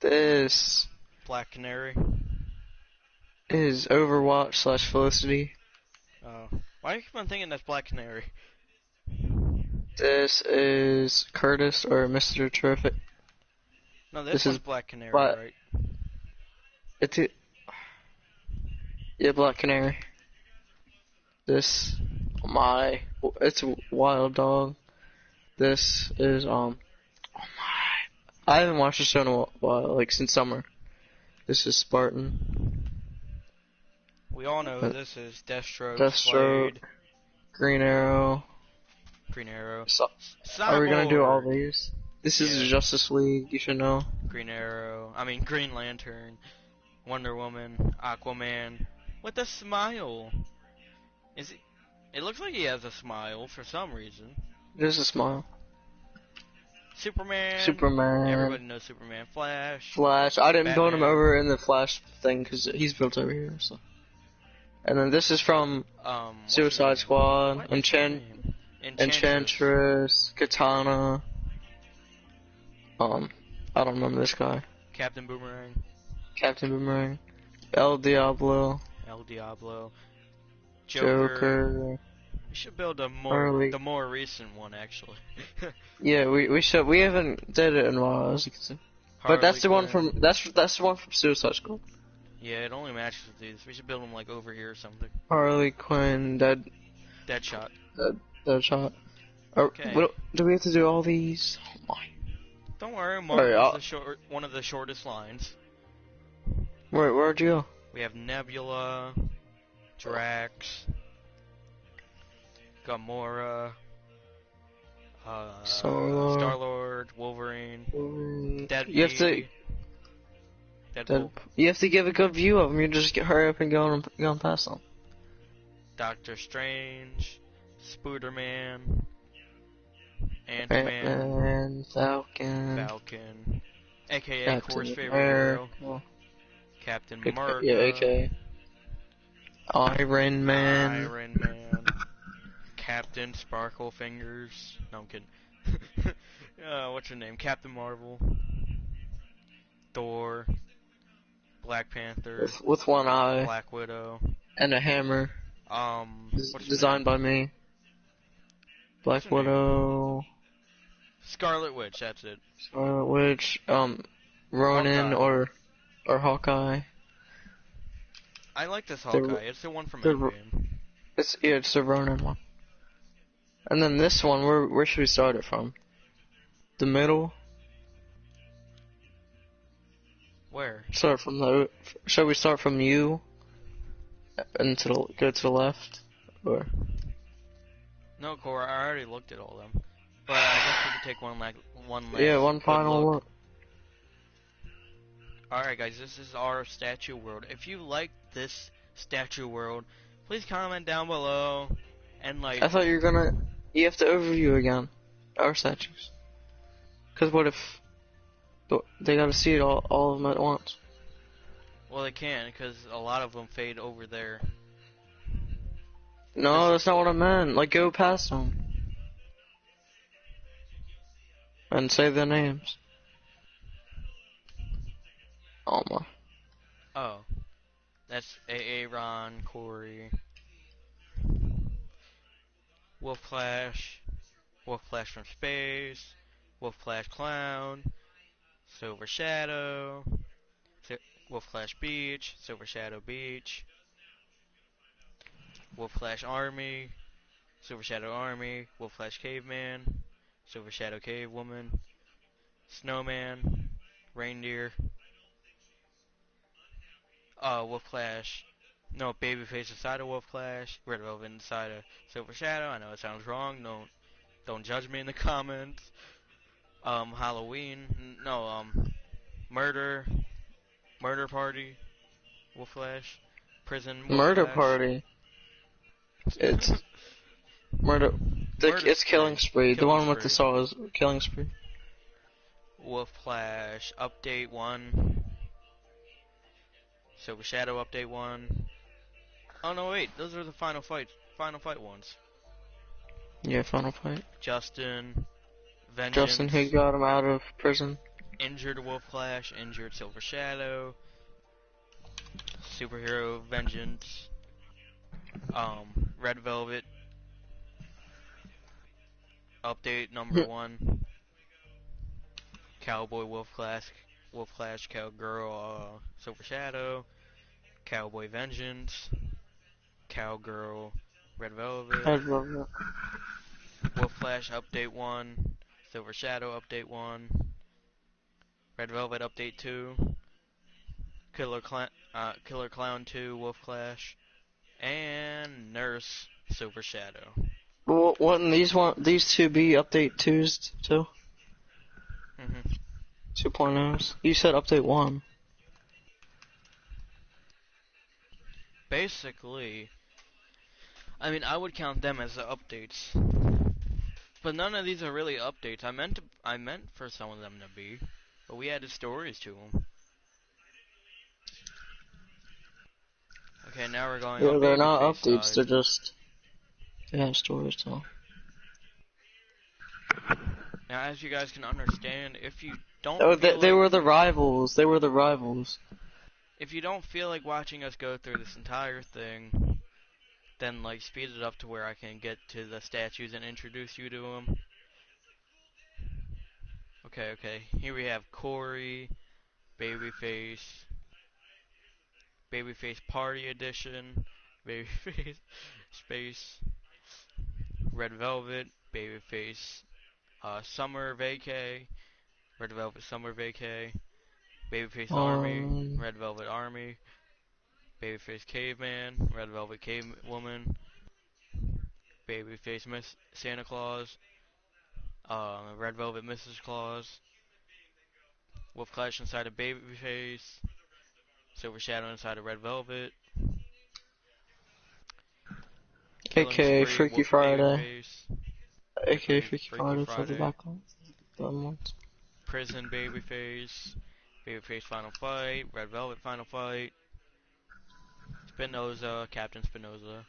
This Black Canary. is Overwatch / Felicity. Oh. Why do you keep on thinking that's Black Canary? This is Curtis or Mr. Terrific. No, This this is is Black Canary, Black- right? Yeah, Black Canary. This, it's Wild Dog. This is, oh my, I haven't watched the show in a while, like since summer. This is Spartan. We all know this is Deathstroke, Deathstroke, Slade, Green Arrow. Green Arrow. Are we gonna do all Cyborg, these? This is Yeah. Justice League, you should know. Green Lantern, Wonder Woman, Aquaman, with a smile. It looks like he has a smile for some reason. There's a smile. Superman. Superman. Everybody knows Superman. Flash. Flash. I didn't build him Batman. over in the Flash thing because he's built over here. So. And then this is from What's Suicide her name? Squad, What is her name? Enchantress, Katana. I don't remember this guy. Captain Boomerang. Captain Boomerang, El Diablo, El Diablo. Joker, We should build a Early. the more recent one actually. Yeah, we should. We haven't did it in a while, as you can see. But that's the one Harley from that's the one from Suicide Squad. Yeah, it only matches with these. We should build them like over here or something. Harley Quinn, Deadshot. Deadshot. Okay. Do we have to do all these? Oh my. Don't worry, Martin Alright, is one of the shortest lines. Where'd you go? We have Nebula, Drax, Gamora, Star-Lord. Star-Lord, Wolverine, You Deadpool, you have to give a good view of them. You just hurry up and go on past them. Doctor Strange, Spooderman, Ant-Man, And Falcon. aka Captain Core's favorite hero, America. Captain America, Yeah, aka Iron Man. Captain Sparkle Fingers. No, I'm kidding. What's her name? Captain Marvel, Thor, Black Panther, With one eye Black Widow, and a hammer. what's her Designed name? by me. Black What's her name? Widow. Scarlet Witch. That's it. Scarlet Witch. Ronin Hawkeye. or Hawkeye. I like this The- Hawkeye. It's the one from the- Endgame. It's the Ronin one. And then this one, where should we start it from? The middle. Where? Shall we start from you? And go to the left, or No, Cora. I already looked at all of them. But I guess we could take one last. one good final look. look. Alright guys, this is our statue world. If you like this statue world, please comment down below and like... I thought you have to overview again our statues. Cause what if they gotta see it all of them at once? Well, they can, because a lot of them fade over there. No, that's not what I meant. Like, go past them and say their names. Oh my. Oh. That's Aaron, Corey, Wolf Flash from Space, Wolf Flash Clown, Silver Shadow, Wolf Flash Beach, Silver Shadow Beach, Wolf Flash Army, Silver Shadow Army, Wolf Flash Caveman, Silver Shadow Cave Woman, Snowman, Reindeer, Wolf Flash, no, Babyface inside of Wolf Flash, Red Velvet inside of Silver Shadow. I know it sounds wrong. Don't judge me in the comments. Halloween, no, Murder Party, Wolf Flash, Prison. Wolf Murder Flash. Party. It's murder. It's Killing Spree. The one with the saws. Killing Spree. Wolf Flash Update 1. Silver Shadow Update 1. Oh no, wait, those are the Final Fight ones. Yeah, Final Fight. Justin, Vengeance, Justin, who got him out of prison. Injured Wolf Flash, Injured Silver Shadow, Superhero Vengeance, Red Velvet, Update number 1, Cowboy Wolf Flash, Cowgirl, Silver Shadow, Cowboy Vengeance, Cowgirl, Red Velvet, Wolf Flash Update 1, Silver Shadow Update 1, Red Velvet Update 2, Killer Clown 2, Wolf Flash, and Nurse Silver Shadow. Well, wouldn't these two be update 2s too? 2.0s? You said update 1. Basically, I mean, I would count them as the updates. But none of these are really updates. I meant for some of them to be, but we added stories to them. Okay, now we're going. Yeah, they're not Babyface updates. side. They're just stories to them. Now, as you guys can understand, if you don't, Oh, feel they like, were the rivals. They were the rivals. if you don't feel like watching us go through this entire thing, then like speed it up to where I can get to the statues and introduce you to them. Okay. Here we have Corey, Babyface, Babyface Party Edition, Babyface Space, Red Velvet, Babyface Summer Vacay, Red Velvet Summer Vacay, Babyface Army, Um, Red Velvet Army, Babyface Caveman, Red Velvet Cave Woman, Babyface Miss Santa Claus, Red Velvet Mrs. Claus, Wolf Clash inside of Babyface, Silver Shadow inside of Red Velvet, Killing aka Spree Freaky Friday. Babyface, aka Freaky Freaky Friday for the Friday, background. Prison Babyface, Babyface Final Fight, Red Velvet Final Fight, Spinoza, Captain Spinoza,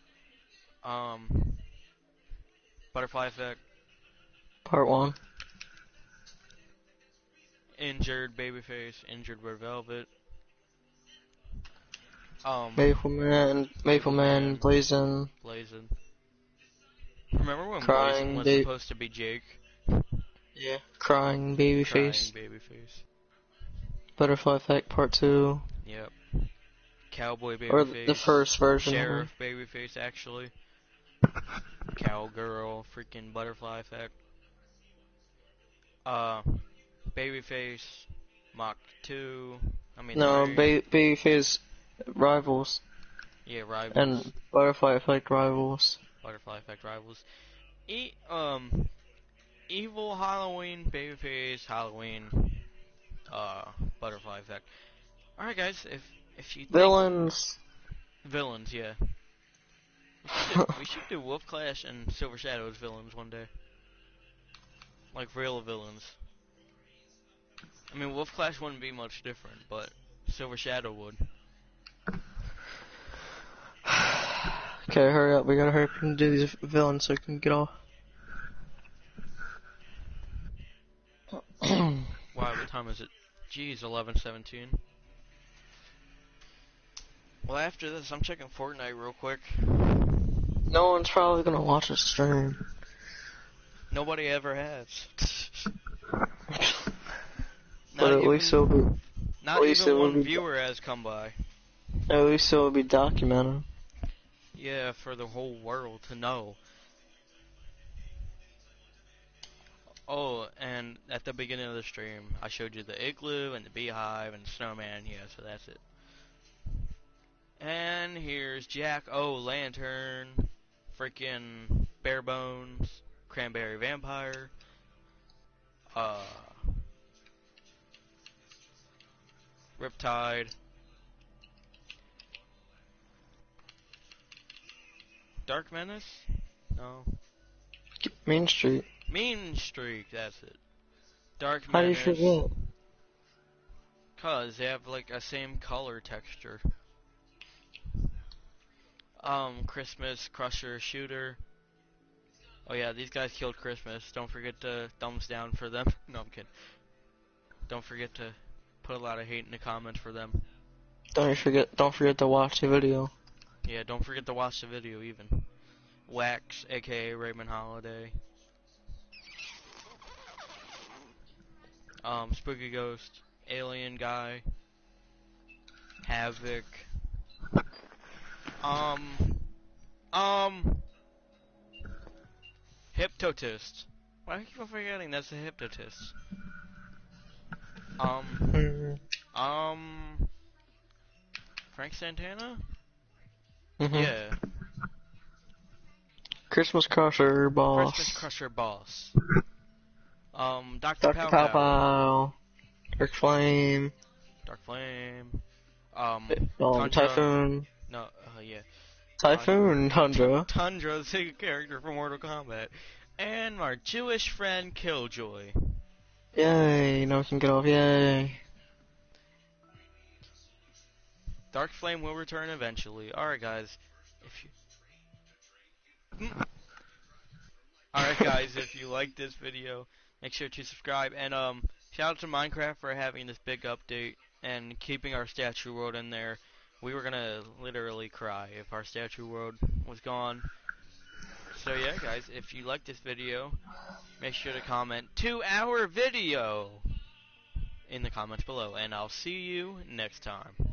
um, Butterfly Effect, Part 1. Injured Babyface, Injured Red Velvet, Maple Man, Blazin', Blazin'. Remember when Blazin' Crying, was supposed to be Jake? yeah, Crying Babyface, Crying Babyface. Butterfly Effect Part 2, Yep. Cowboy or Babyface. the first version. Sheriff Babyface, actually. Cowgirl, freaking Butterfly Effect. Babyface, Mach 2. No, 3. Babyface Rivals Yeah, Rivals. and Butterfly Effect Rivals. Butterfly Effect Rivals. Evil Halloween, Babyface, Halloween, Butterfly Effect. Alright guys, if you think Villains. villains, yeah. We should do Wolf Clash and Silver Shadow as villains one day. Like real villains. I mean, Wolf Clash wouldn't be much different, but Silver Shadow would. Okay, hurry up. We gotta hurry up and do these villains so we can get off. Why, what time is it? Jeez, 11:17. Well, after this, I'm checking Fortnite real quick. No one's probably gonna watch a stream. Nobody ever has. But at least it'll be. Not at least even it will one be- viewer has come by. At least it'll be documented. Yeah, for the whole world to know. Oh, and at the beginning of the stream, I showed you the igloo and the beehive and the snowman. Yeah, so that's it. And here's Jack O'Lantern, freaking Bare Bones, Cranberry Vampire, Riptide, Dark Menace? No. Main Street. Mean Streak, that's it. Dark How do you Menace. forget? Cause they have like a same color texture. Christmas, Crusher, Shooter. Oh yeah, these guys killed Christmas. Don't forget to thumbs down for them. No, I'm kidding. Don't forget to put a lot of hate in the comments for them. Don't forget to watch the video. Yeah, don't forget to watch the video even. Wax, aka Raymond Holiday. Spooky Ghost, Alien Guy, Havoc. Hypnotist. Why do I keep on forgetting that's a hypnotist? Frank Santana? Yeah. Christmas Crusher Boss. Christmas Crusher Boss. Dr. Dr. Pow Pow Pow. Pow. Dark Flame. Dark Flame. Typhoon. No, yeah. Typhoon. Tundra. Tundra, the second character from Mortal Kombat. And our Jewish friend Killjoy. Yay, now we can get off, yay. Dark Flame will return eventually. Alright guys, Alright guys, if you like this video, make sure to subscribe, and shout out to Minecraft for having this big update, and keeping our statue world in there, We were gonna literally cry if our statue world was gone. So yeah, guys, if you like this video, make sure to comment 2-hour video in the comments below, and I'll see you next time.